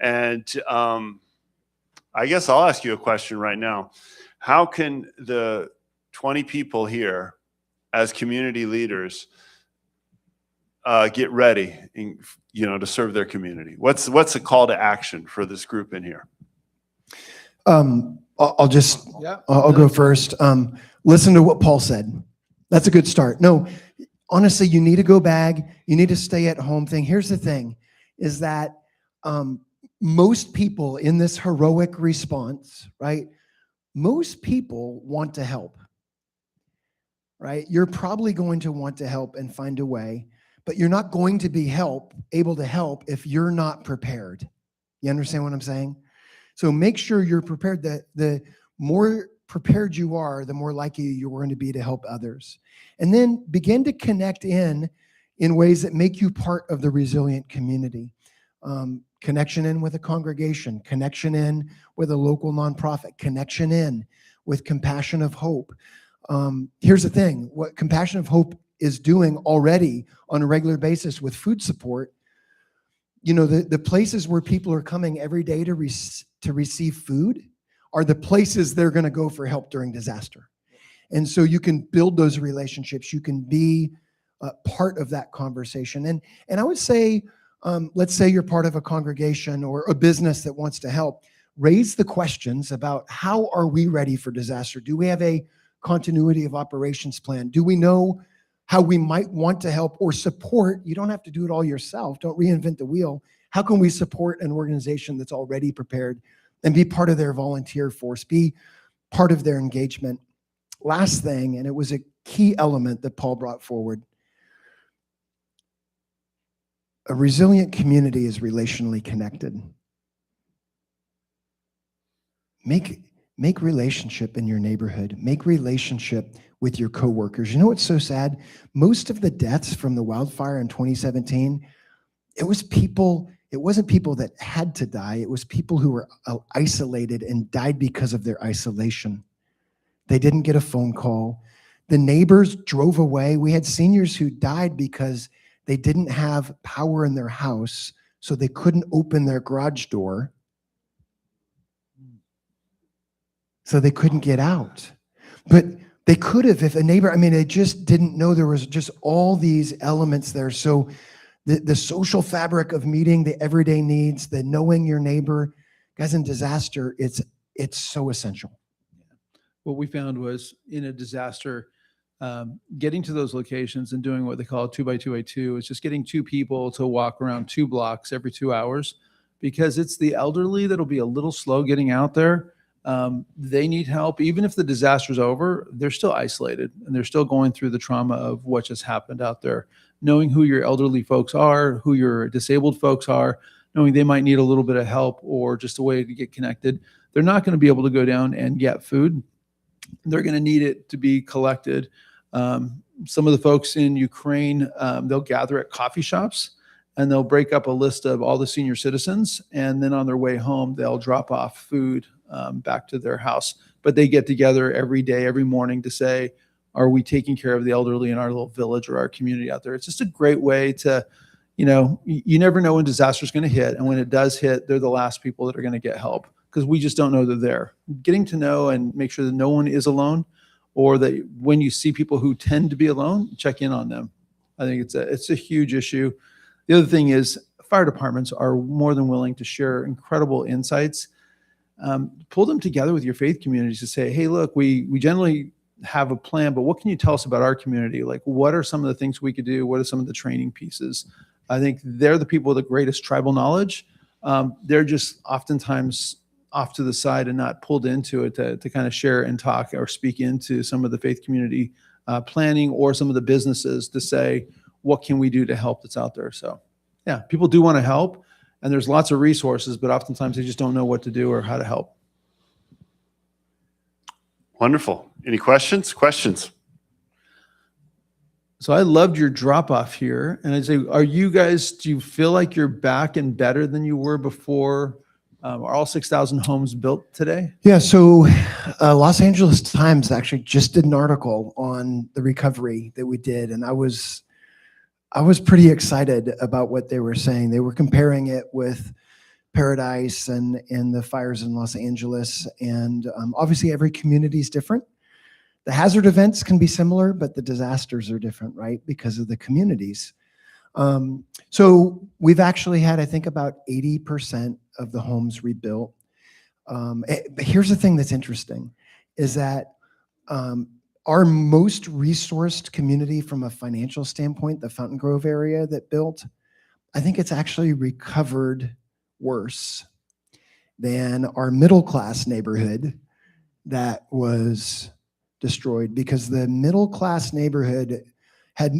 And I guess I'll ask you a question right now. How can the 20 people here as community leaders get ready, to serve their community? What's a call to action for this group in here? I'll just, Yeah. I'll go first. Listen to what Paul said. That's a good start. No, honestly, you need to go bag. You need to stay at home thing. Here's the thing, is that most people in this heroic response, right? Most people want to help, right? You're probably going to want to help and find a way, but you're not going to be able to help if you're not prepared. You understand what I'm saying? So make sure you're prepared. That the more prepared you are, the more likely you're going to be to help others. And then begin to connect in ways that make you part of the resilient community. Connection in with a congregation, connection in with a local nonprofit, connection in with Compassion of Hope. Here's the thing, what Compassion of Hope is doing already on a regular basis with food support, the places where people are coming every day to receive food are the places they're going to go for help during disaster. And so you can build those relationships. You can be part of that conversation. And I would say, let's say you're part of a congregation or a business that wants to help. Raise the questions about how are we ready for disaster? Do we have a continuity of operations plan? Do we know how we might want to help or support? You don't have to do it all yourself. Don't reinvent the wheel. How can we support an organization that's already prepared and be part of their volunteer force, be part of their engagement? Last thing, and it was a key element that Paul brought forward, a resilient community is relationally connected. Make relationship in your neighborhood. Make relationship with your coworkers. You know what's so sad? Most of the deaths from the wildfire in 2017, it wasn't people that had to die. It was people who were isolated and died because of their isolation. They didn't get a phone call. The neighbors drove away. We had seniors who died because they didn't have power in their house, so they couldn't open their garage door. So they couldn't get out. But they could have if a neighbor, they just didn't know there was just all these elements there. So the social fabric of meeting the everyday needs, the knowing your neighbor, guys, in disaster, it's so essential. What we found was in a disaster, getting to those locations and doing what they call a 2x2x2 is just getting two people to walk around 2 blocks every 2 hours, because it's the elderly that'll be a little slow getting out there. They need help. Even if the disaster's over, they're still isolated and they're still going through the trauma of what just happened out there. Knowing who your elderly folks are, who your disabled folks are, knowing they might need a little bit of help or just a way to get connected. They're not going to be able to go down and get food. They're going to need it to be collected. Some of the folks in Ukraine, they'll gather at coffee shops and they'll break up a list of all the senior citizens. And then on their way home, they'll drop off food back to their house. But they get together every day, every morning to say, are we taking care of the elderly in our little village or our community out there? It's just a great way to, you never know when disaster is going to hit. And when it does hit, they're the last people that are going to get help, because we just don't know they're there. Getting to know and make sure that no one is alone, or that when you see people who tend to be alone, check in on them. I think it's a huge issue. The other thing is fire departments are more than willing to share incredible insights. Pull them together with your faith communities to say, hey, look, we generally have a plan, but what can you tell us about our community? Like, what are some of the things we could do? What are some of the training pieces? I think they're the people with the greatest tribal knowledge. They're just oftentimes off to the side and not pulled into it to kind of share and talk or speak into some of the faith community planning or some of the businesses to say, what can we do to help that's out there? So yeah, people do want to help, and there's lots of resources, but oftentimes they just don't know what to do or how to help. Wonderful. Any questions? So I loved your drop off here. And I'd say, do you feel like you're back and better than you were before? Are all 6,000 homes built today? Yeah, so Los Angeles Times actually just did an article on the recovery that we did, and I was pretty excited about what they were saying. They were comparing it with Paradise and the fires in Los Angeles, and obviously every community is different. The hazard events can be similar, but the disasters are different, right? Because of the communities. So we've actually had, I think, about 80% of the homes rebuilt. But here's the thing that's interesting, is that our most resourced community from a financial standpoint, the Fountain Grove area that built, I think it's actually recovered worse than our middle class neighborhood that was destroyed, because the middle class neighborhood had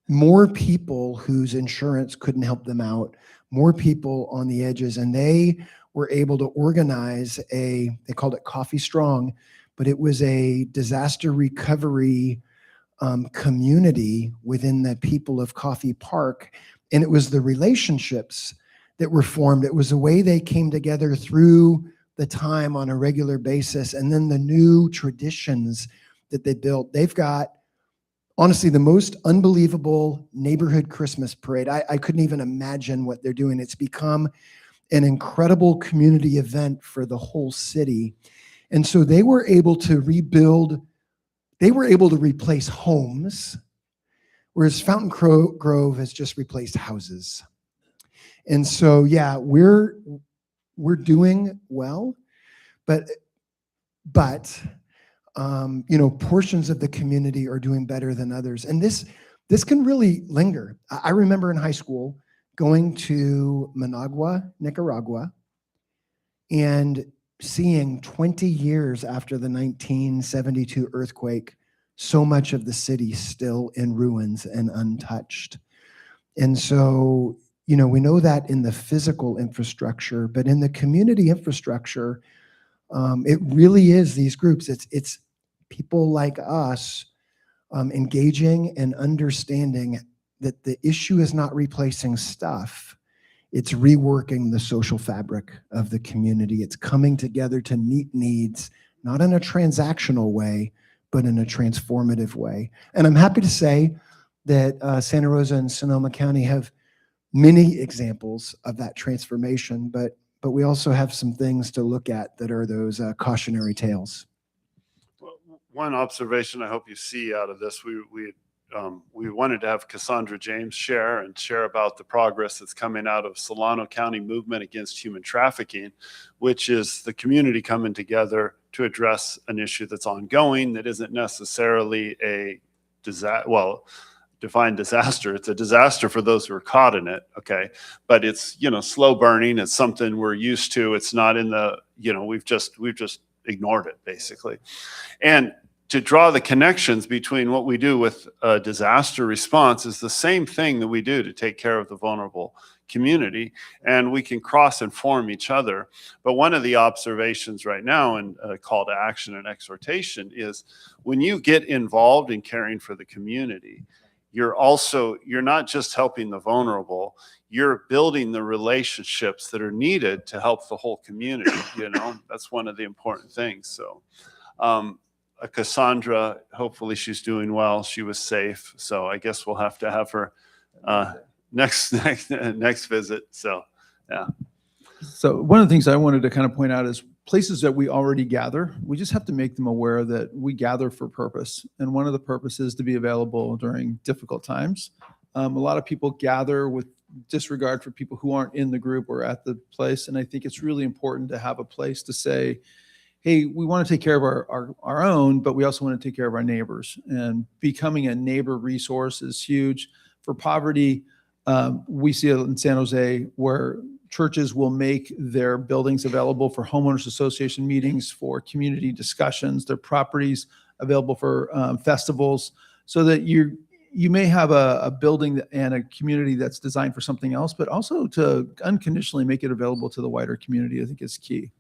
more people whose insurance couldn't help them out, more people on the edges, and they were able to organize they called it Coffee Strong, but it was a disaster recovery community within the people of Coffee Park. And it was the relationships that were formed. It was the way they came together through the time on a regular basis, and then the new traditions that they built. They've got, honestly, the most unbelievable neighborhood Christmas parade. I couldn't even imagine what they're doing. It's become an incredible community event for the whole city. And so they were able to rebuild, they were able to replace homes, whereas Fountain Grove has just replaced houses. And so, yeah, we're doing well, but portions of the community are doing better than others. And this can really linger. I remember in high school going to Managua, Nicaragua, and seeing 20 years after the 1972 earthquake, so much of the city still in ruins and untouched. And so, we know that in the physical infrastructure, but in the community infrastructure, it really is these groups. It's people like us engaging and understanding that the issue is not replacing stuff. It's reworking the social fabric of the community. It's coming together to meet needs, not in a transactional way, but in a transformative way. And I'm happy to say that Santa Rosa and Sonoma County have many examples of that transformation, but we also have some things to look at that are those cautionary tales. One observation I hope you see out of this, we wanted to have Cassandra James share about the progress that's coming out of Solano County movement against human trafficking, which is the community coming together to address an issue that's ongoing, that isn't necessarily a defined disaster. It's a disaster for those who are caught in it, okay? But it's, slow burning. It's something we're used to. It's not in the, we've just ignored it, basically. And to draw the connections between what we do with a disaster response is the same thing that we do to take care of the vulnerable community, and we can cross-inform each other. But one of the observations right now, and a call to action and exhortation, is when you get involved in caring for the community, you're not just helping the vulnerable, you're building the relationships that are needed to help the whole community. That's one of the important things. So Cassandra, hopefully she's doing well. She was safe. So I guess we'll have to have her next visit. So, yeah. So one of the things I wanted to kind of point out is places that we already gather, we just have to make them aware that we gather for purpose. And one of the purposes to be available during difficult times. A lot of people gather with disregard for people who aren't in the group or at the place. And I think it's really important to have a place to say, hey, we want to take care of our own, but we also want to take care of our neighbors. And becoming a neighbor resource is huge. For poverty, we see it in San Jose where churches will make their buildings available for homeowners association meetings, for community discussions, their properties available for festivals, so that you may have a building and a community that's designed for something else, but also to unconditionally make it available to the wider community, I think is key.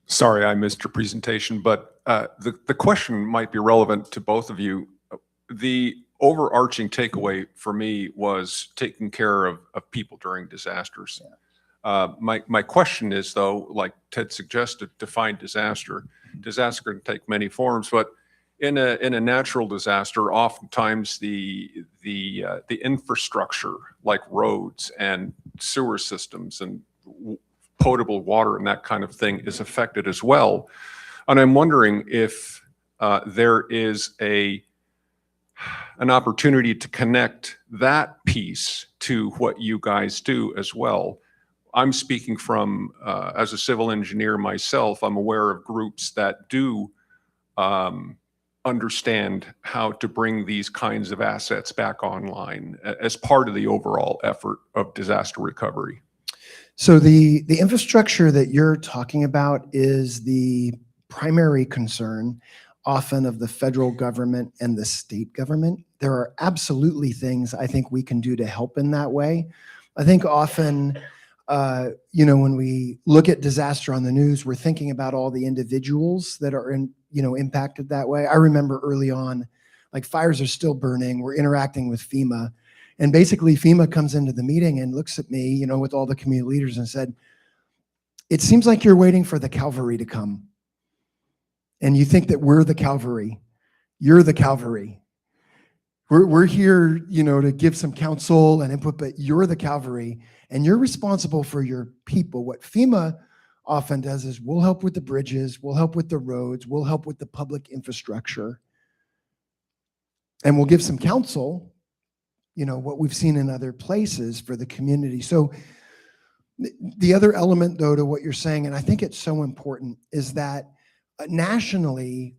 Sorry, I missed your presentation, but the question might be relevant to both of you. The overarching takeaway for me was taking care of people during disasters. My question is, though, like Ted suggested, define disaster. Disaster can take many forms, but in a natural disaster, oftentimes the infrastructure, like roads and sewer systems and potable water and that kind of thing, is affected as well. And I'm wondering if there is an opportunity to connect that piece to what you guys do as well. I'm speaking from, as a civil engineer myself, I'm aware of groups that do understand how to bring these kinds of assets back online as part of the overall effort of disaster recovery. So the infrastructure that you're talking about is the primary concern often of the federal government and the state government. There are absolutely things I think we can do to help in that way. I think often, when we look at disaster on the news, we're thinking about all the individuals that are impacted that way. I remember early on, like fires are still burning. We're interacting with FEMA. And basically FEMA comes into the meeting and looks at me, with all the community leaders and said, "It seems like you're waiting for the cavalry to come. And you think that we're the cavalry. You're the cavalry. We're here, to give some counsel and input, but you're the cavalry and you're responsible for your people." What FEMA often does is we'll help with the bridges, we'll help with the roads, we'll help with the public infrastructure, and we'll give some counsel, what we've seen in other places for the community. So the other element, though, to what you're saying, and I think it's so important, is that nationally,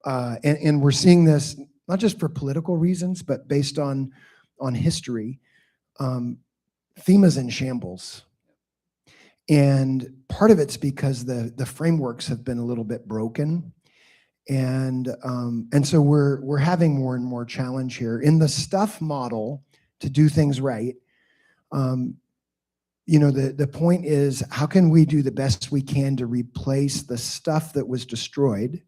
and we're seeing this not just for political reasons, but based on history, FEMA's in shambles. And part of it's because the frameworks have been a little bit broken. And so we're having more and more challenge here. In the STUFF model, to do things right, the point is, how can we do the best we can to replace the stuff that was destroyed,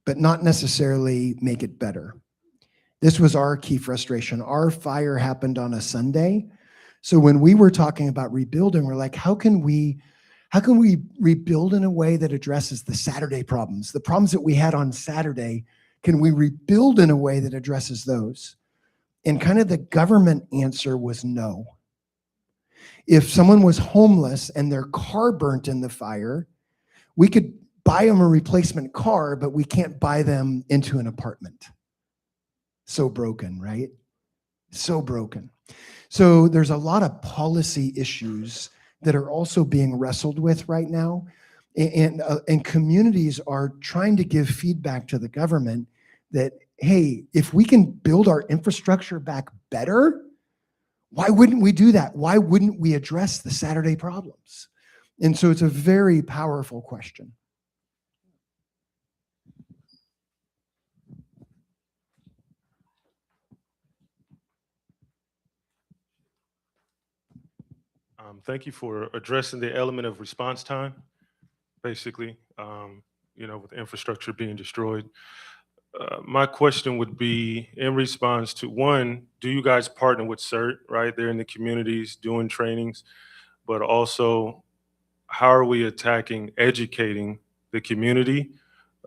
but not necessarily make it better? This was our key frustration. Our fire happened on a Sunday. So when we were talking about rebuilding, we're like, how can we rebuild in a way that addresses the Saturday problems? The problems that we had on Saturday, can we rebuild in a way that addresses those? And kind of the government answer was no. If someone was homeless and their car burnt in the fire, we could buy them a replacement car, but we can't buy them into an apartment. So broken, right? So broken. So there's a lot of policy issues that are also being wrestled with right now. And communities are trying to give feedback to the government that, hey, if we can build our infrastructure back better, why wouldn't we do that? Why wouldn't we address the Saturday problems? And so it's a very powerful question. Thank you for addressing the element of response time, basically, with infrastructure being destroyed. My question would be in response to, one, do you guys partner with CERT, right? They're in the communities doing trainings, but also how are we educating the community?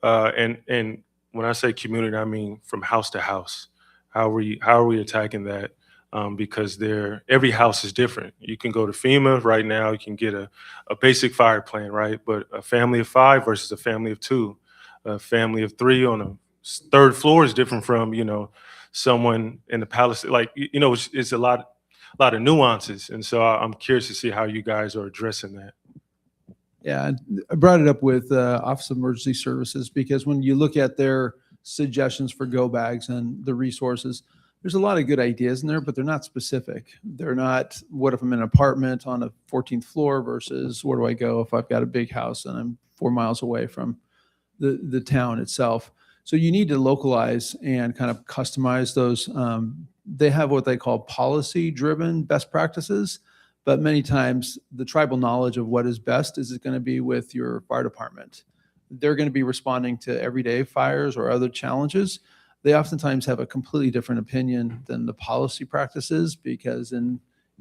And when I say community, I mean from house to house. How are we attacking that? Because every house is different. You can go to FEMA right now, you can get a basic fire plan, right? But a family of 5 versus a family of 2, a family of 3 on a 3rd floor is different from, someone in the palace. Like, it's a lot of nuances. And so I'm curious to see how you guys are addressing that. Yeah, I brought it up with Office of Emergency Services because when you look at their suggestions for go bags and the resources, there's a lot of good ideas in there, but they're not specific. They're not, what if I'm in an apartment on a 14th floor versus where do I go if I've got a big house and I'm 4 miles away from the town itself. So you need to localize and kind of customize those. They have what they call policy-driven best practices, but many times the tribal knowledge of what is best is going to be with your fire department. They're going to be responding to everyday fires or other challenges. They oftentimes have a completely different opinion than the policy practices, because in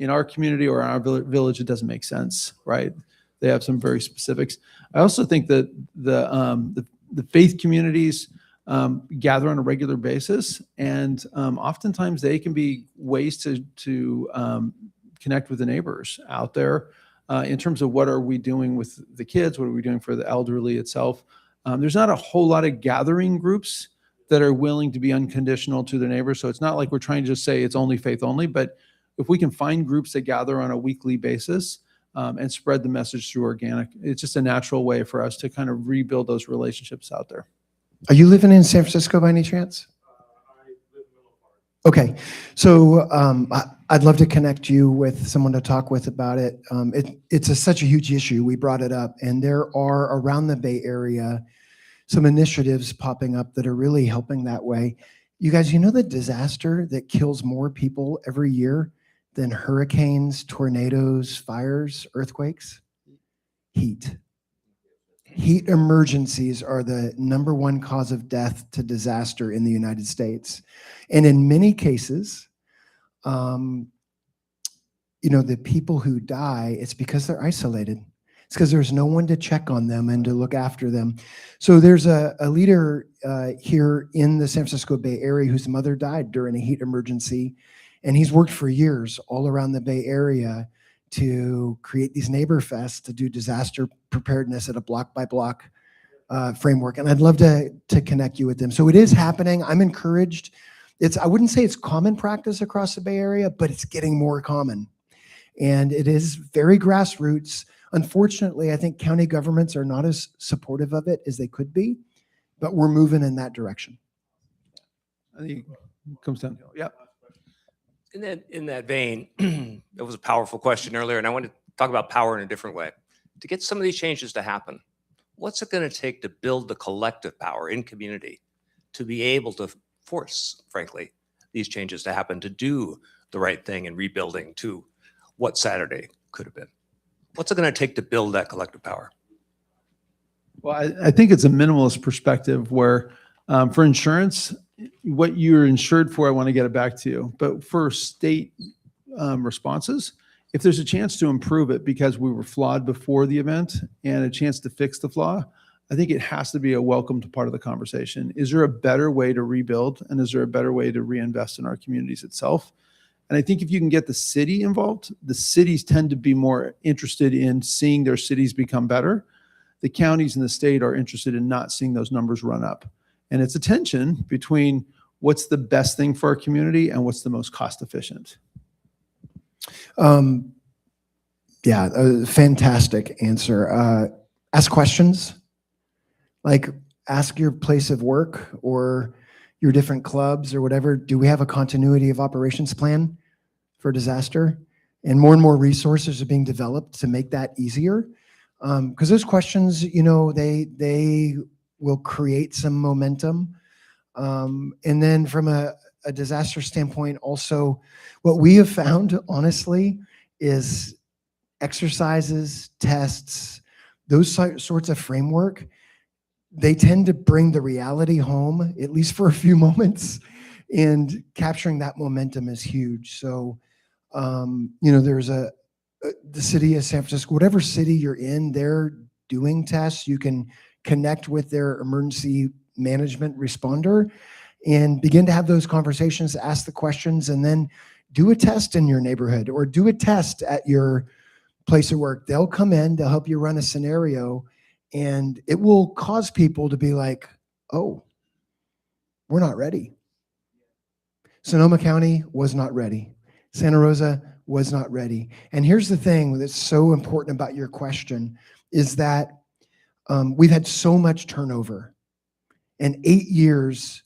our community or our village, it doesn't make sense, right? They have some very specifics. I also think that the faith communities gather on a regular basis, and oftentimes they can be ways to connect with the neighbors out there in terms of what are we doing with the kids, what are we doing for the elderly itself. There's not a whole lot of gathering groups that are willing to be unconditional to their neighbors. So it's not like we're trying to just say it's only faith only, but if we can find groups that gather on a weekly basis and spread the message through organic, it's just a natural way for us to kind of rebuild those relationships out there. Are you living in San Francisco by any chance? Okay, so I'd love to connect you with someone to talk with about it. It's such a huge issue. We brought it up, and there are around the Bay Area some initiatives popping up that are really helping that way. You guys, you know the disaster that kills more people every year than hurricanes, tornadoes, fires, earthquakes? Heat. Heat emergencies are the #1 cause of death to disaster in the United States. And in many cases, the people who die, it's because they're isolated. It's because there's no one to check on them and to look after them. So there's a leader here in the San Francisco Bay Area whose mother died during a heat emergency. And he's worked for years all around the Bay Area to create these neighbor fests to do disaster preparedness at a block by block framework. And I'd love to connect you with them. So it is happening. I'm encouraged. I wouldn't say it's common practice across the Bay Area, but it's getting more common. And it is very grassroots. Unfortunately, I think county governments are not as supportive of it as they could be, but we're moving in that direction. I think it comes down. Yep. In that vein, it was a powerful question earlier, and I want to talk about power in a different way. To get some of these changes to happen, what's it going to take to build the collective power in community to be able to force, frankly, these changes to happen, to do the right thing in rebuilding to what Saturday could have been? What's it going to take to build that collective power? Well, I think it's a minimalist perspective where for insurance, what you're insured for, I want to get it back to you. But for state responses, if there's a chance to improve it because we were flawed before the event and a chance to fix the flaw, I think it has to be a welcomed part of the conversation. Is there a better way to rebuild? And is there a better way to reinvest in our communities itself? And I think if you can get the city involved, the cities tend to be more interested in seeing their cities become better. The counties and the state are interested in not seeing those numbers run up. And it's a tension between what's the best thing for our community and what's the most cost efficient. Yeah, fantastic answer. Ask questions, like ask your place of work or your different clubs or whatever. Do we have a continuity of operations plan for disaster? And more resources are being developed to make that easier. Because those questions, they will create some momentum. And then from a disaster standpoint, also, what we have found, honestly, is exercises, tests, those sorts of framework, they tend to bring the reality home, at least for a few moments, and capturing that momentum is huge. So, there's the city of San Francisco, whatever city you're in, they're doing tests. You can connect with their emergency management responder and begin to have those conversations, ask the questions, and then do a test in your neighborhood or do a test at your place of work. They'll come in, they'll help you run a scenario, and it will cause people to be like, oh, we're not ready. Sonoma County was not ready. Santa Rosa was not ready. And here's the thing that's so important about your question is that we've had so much turnover, and 8 years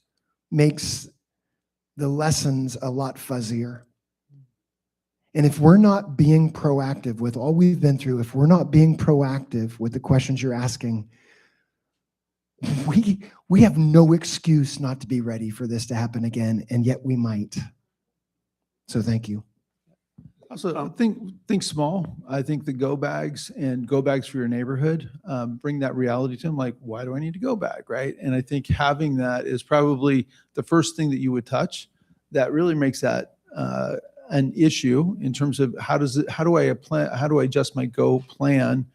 makes the lessons a lot fuzzier. And if we're not being proactive with all we've been through, if we're not being proactive with the questions you're asking, we have no excuse not to be ready for this to happen again, and yet we might. So thank you. Also, think small. I think the go bags and go bags for your neighborhood, bring that reality to them. Like, why do I need a go bag, right? And I think having that is probably the first thing that you would touch. That really makes that an issue in terms of how do I adjust my go plan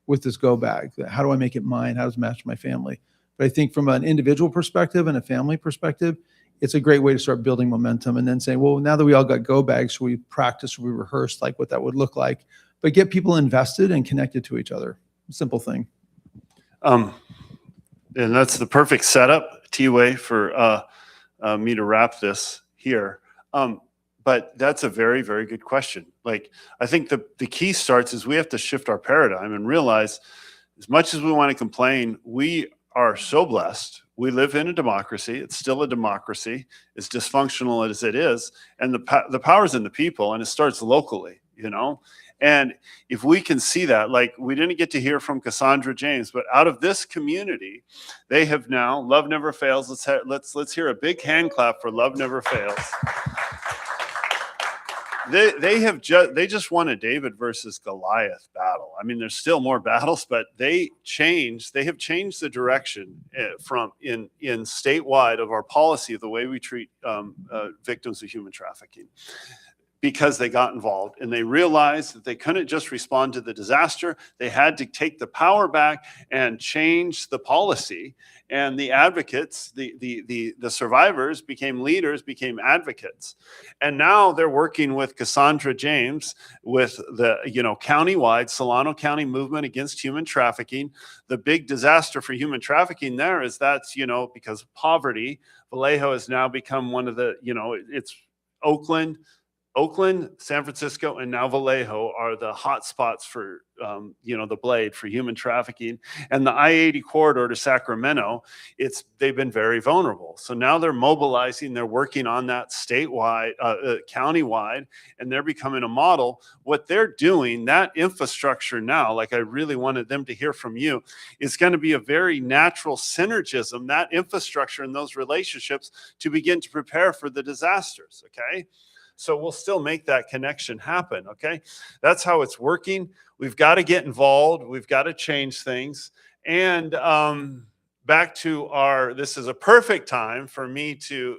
with this go bag? How do I make it mine? How does it match my family? But I think from an individual perspective and a family perspective, it's a great way to start building momentum and then saying, well, now that we all got go bags, we practiced, we rehearsed like what that would look like, but get people invested and connected to each other. Simple thing. And that's the perfect setup, T-Way, for me to wrap this here. But that's a very, very good question. Like, I think the key starts is we have to shift our paradigm and realize, as much as we want to complain, we are so blessed. We live in a democracy. It's still a democracy, as dysfunctional as it is. And the power's in the people, and it starts locally, you know? And if we can see that, like, we didn't get to hear from Cassandra James, but out of this community, they have now, Love Never Fails. Let's hear a big hand clap for Love Never Fails. They just won a David versus Goliath battle. I mean, there's still more battles, but they have changed the direction from in statewide of our policy of the way we treat victims of human trafficking, because they got involved and they realized that they couldn't just respond to the disaster. They had to take the power back and change the policy. And the advocates, the survivors became leaders, became advocates. And now they're working with Cassandra James with the, countywide Solano County movement against human trafficking. The big disaster for human trafficking there is that's, because of poverty, Vallejo has now become one of the, it's Oakland, San Francisco, and now Vallejo are the hot spots for, the blade for human trafficking. And the I-80 corridor to Sacramento, they've been very vulnerable. So now they're mobilizing, they're working on that statewide, countywide, and they're becoming a model. What they're doing, that infrastructure now, like I really wanted them to hear from you, is going to be a very natural synergism, that infrastructure and those relationships to begin to prepare for the disasters, okay? So we'll still make that connection happen, okay? That's how it's working. We've got to get involved. We've got to change things. And back to this is a perfect time for me to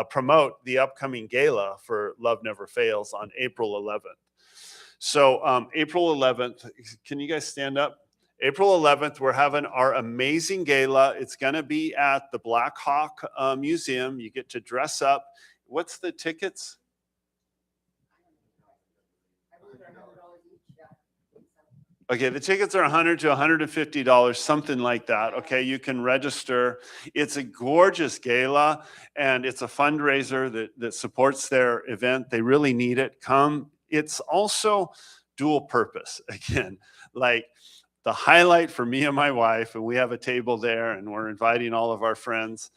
promote the upcoming gala for Love Never Fails on April 11th. So April 11th, can you guys stand up? April 11th, we're having our amazing gala. It's going to be at the Black Hawk Museum. You get to dress up. What's the tickets? Okay, the tickets are $100 to $150, something like that. Okay, you can register. It's a gorgeous gala, and it's a fundraiser that supports their event. They really need it. Come. It's also dual purpose. Again, like the highlight for me and my wife, and we have a table there, and we're inviting all of our friends,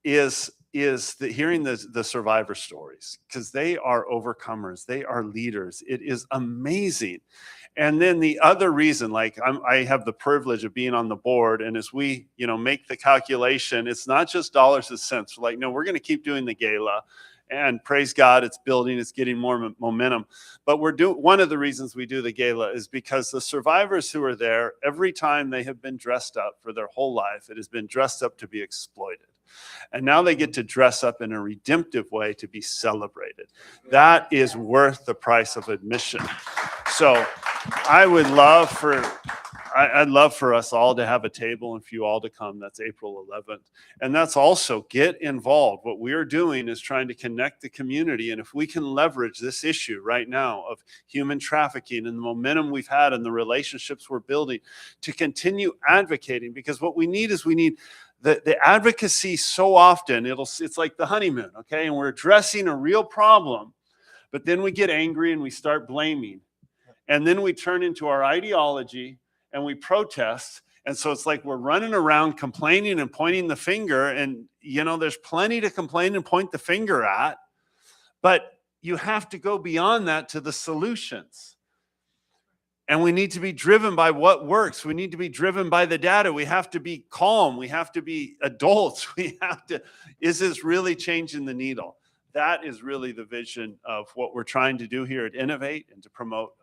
is hearing the survivor stories, because they are overcomers. They are leaders. It is amazing. And then the other reason, like I have the privilege of being on the board, and as we, make the calculation, it's not just dollars and cents. We're like, no, we're going to keep doing the gala, and praise God, it's building, it's getting more momentum. But one of the reasons we do the gala is because the survivors who are there, every time they have been dressed up for their whole life, it has been dressed up to be exploited. And now they get to dress up in a redemptive way to be celebrated. That is worth the price of admission. So I'd love for us all to have a table and for you all to come. That's April 11th. And that's also get involved. What we're doing is trying to connect the community. And if we can leverage this issue right now of human trafficking and the momentum we've had and the relationships we're building to continue advocating, because what we need is the advocacy so often, it's like the honeymoon, okay? And we're addressing a real problem, but then we get angry and we start blaming. And then we turn into our ideology and we protest. And so it's like we're running around complaining and pointing the finger. And, there's plenty to complain and point the finger at, but you have to go beyond that to the solutions. And we need to be driven by what works. We need to be driven by the data. We have to be calm. We have to be adults. Is this really changing the needle? that is really the vision of what we're trying to do here at Innovate and to promote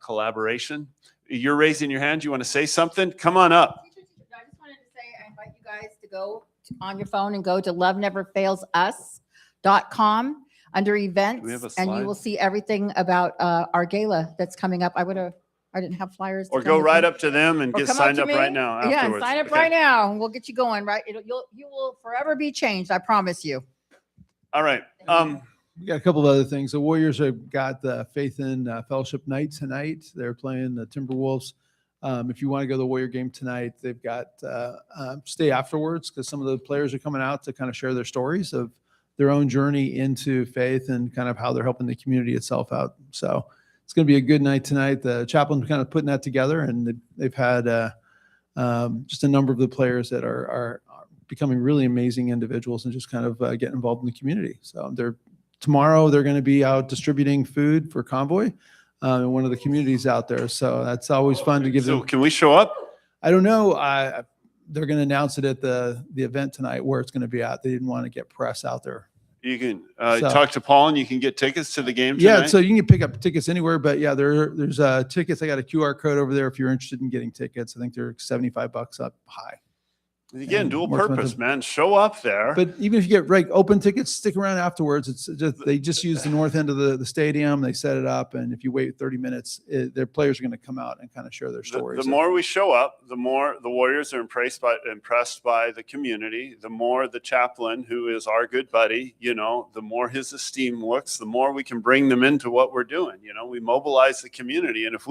collaboration. You're raising your hand. You want to say something? Come on up. I just wanted to say, I invite you guys to go on your phone and go to loveneverfailsus.com under events, we have a and you slide? will see everything about our gala that's coming up. I didn't have flyers. Or go right up to them and Or get come signed to up me. right now Yeah, and afterwards. sign up Okay. right now, and we'll get you going. Right, you will forever be changed. I promise you. All right. We got a couple of other things. The Warriors have got the Faith in Fellowship night tonight. They're playing the Timberwolves. If you want to go to the Warrior game tonight, they've got stay afterwards because some of the players are coming out to kind of share their stories of their own journey into faith and kind of how they're helping the community itself out. So it's going to be a good night tonight. The chaplain's kind of putting that together, and they've had just a number of the players that are becoming really amazing individuals and just kind of getting involved in the community. So tomorrow they're going to be out distributing food for Convoy in one of the communities out there. So that's always fun to give So them. can we show up? I don't know. They're going to announce it at the event tonight where it's going to be at. They didn't want to get press out there. You can So- talk to Paul and you can get tickets to the game tonight. Yeah, so you can pick up tickets anywhere, but yeah, there's tickets. I got a QR code over there if you're interested in getting tickets. I think they're $75 up high. Again, and dual more purpose, expensive. man. Show up there. But even if you get open tickets, stick around afterwards. It's just they just use the north end of the stadium. They set it up, and if you wait 30 minutes, their players are going to come out and kind of share their stories. The more we show up, the more the Warriors are impressed by the community. The more the chaplain, who is our good buddy, the more his esteem looks, the more we can bring them into what we're doing. We mobilize the community, and if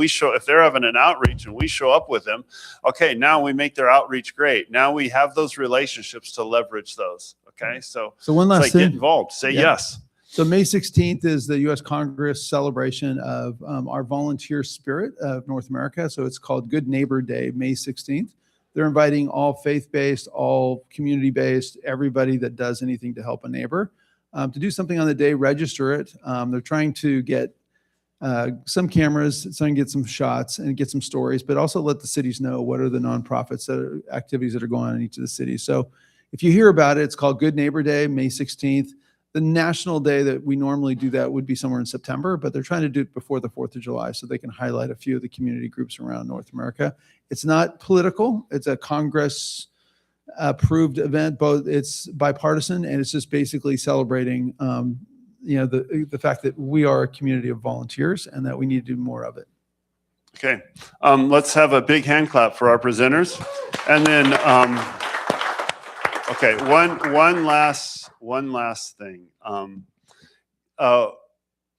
they're having an outreach and we show up with them, okay, now we make their outreach great. Now we have those relationships to leverage those. Okay, so one last it's like get thing. involved. Say Yeah. yes. So May 16th is the U.S. Congress celebration of our volunteer spirit of North America. So it's called Good Neighbor Day, May 16th. They're inviting all faith-based, all community-based, everybody that does anything to help a neighbor to do something on the day, register it. They're trying to get some cameras, so I can get some shots and get some stories, but also let the cities know what are the nonprofits activities that are going on in each of the cities. So if you hear about it, it's called Good Neighbor Day, May 16th. The national day that we normally do that would be somewhere in September, but they're trying to do it before the 4th of July so they can highlight a few of the community groups around North America. It's not political. It's a Congress approved event. It's bipartisan, and it's just basically celebrating the fact that we are a community of volunteers and that we need to do more of it. Okay, let's have a big hand clap for our presenters, and then okay, one last thing.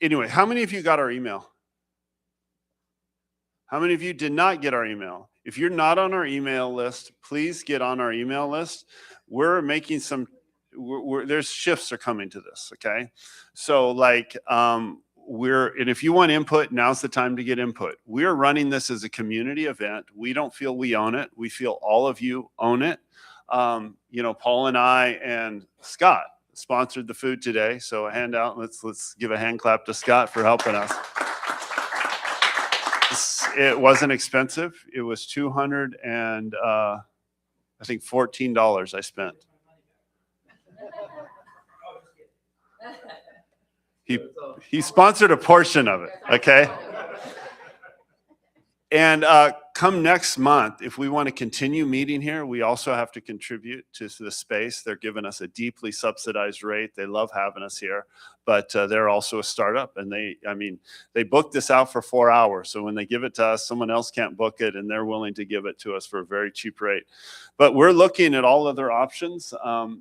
Anyway, how many of you got our email? How many of you did not get our email? If you're not on our email list, please get on our email list. We're making some. There's shifts are coming to this. Okay, so and if you want input, now's the time to get input. We're running this as a community event. We don't feel we own it. We feel all of you own it. Paul and I and Scott sponsored the food today. So a handout. Let's give a hand clap to Scott for helping us. It wasn't expensive. It was $214 I spent. He sponsored a portion of it, okay? And come next month, if we want to continue meeting here, we also have to contribute to the space. They're giving us a deeply subsidized rate. They love having us here, but they're also a startup, and they booked this out for 4 hours. So when they give it to us, someone else can't book it, and they're willing to give it to us for a very cheap rate. But we're looking at all other options,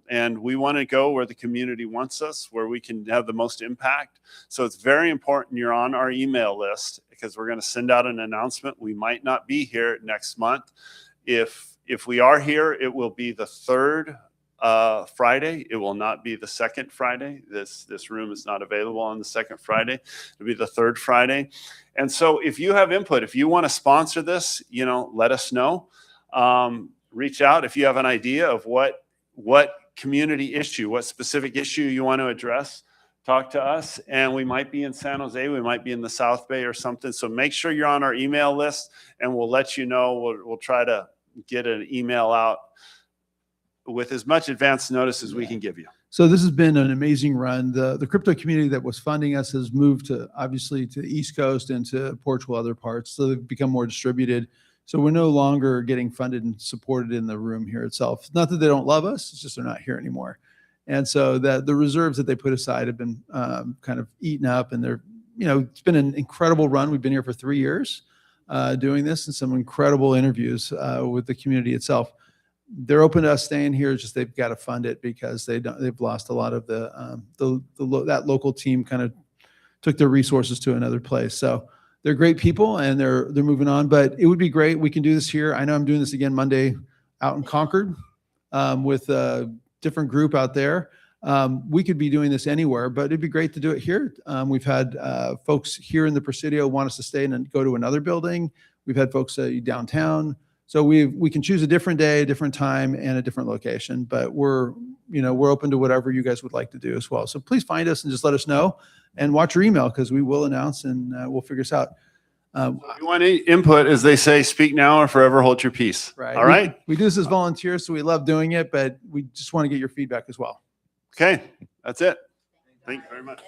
and we want to go where the community wants us, where we can have the most impact. So it's very important you're on our email list, because we're going to send out an announcement. We might not be here next month. If we are here, it will be the third Friday. It will not be the second Friday. This room is not available on the second Friday. It'll be the third Friday. And so if you have input, if you want to sponsor this, let us know. Reach out if you have an idea of what community issue, what specific issue you want to address. Talk to us, and we might be in San Jose, we might be in the South Bay or something. So make sure you're on our email list, and we'll let you know. We'll try to get an email out with as much advance notice as we can give you. So this has been an amazing run. The crypto community that was funding us has moved to obviously to the East Coast and to Portugal, other parts. So they've become more distributed. So we're no longer getting funded and supported in the room here itself. Not that they don't love us, it's just they're not here anymore. And so the reserves that they put aside have been kind of eaten up, and they're, it's been an incredible run. We've been here for 3 years doing this, and some incredible interviews with the community itself. They're open to us staying here. It's just they've got to fund it because they've lost a lot of that local team kind of took their resources to another place. So they're great people and they're moving on, but it would be great. We can do this here. I know I'm doing this again Monday out in Concord with a different group out there. We could be doing this anywhere, but it'd be great to do it here. We've had folks here in the Presidio want us to stay and go to another building. We've had folks downtown. So we can choose a different day, a different time, and a different location, but we're open to whatever you guys would like to do as well. So please find us and just let us know, and watch your email because we will announce and we'll figure this out. If you want any input, as they say, speak now or forever hold your peace. Right. All right. We do this as volunteers, so we love doing it, but we just want to get your feedback as well. Okay. That's it. Thank you very much.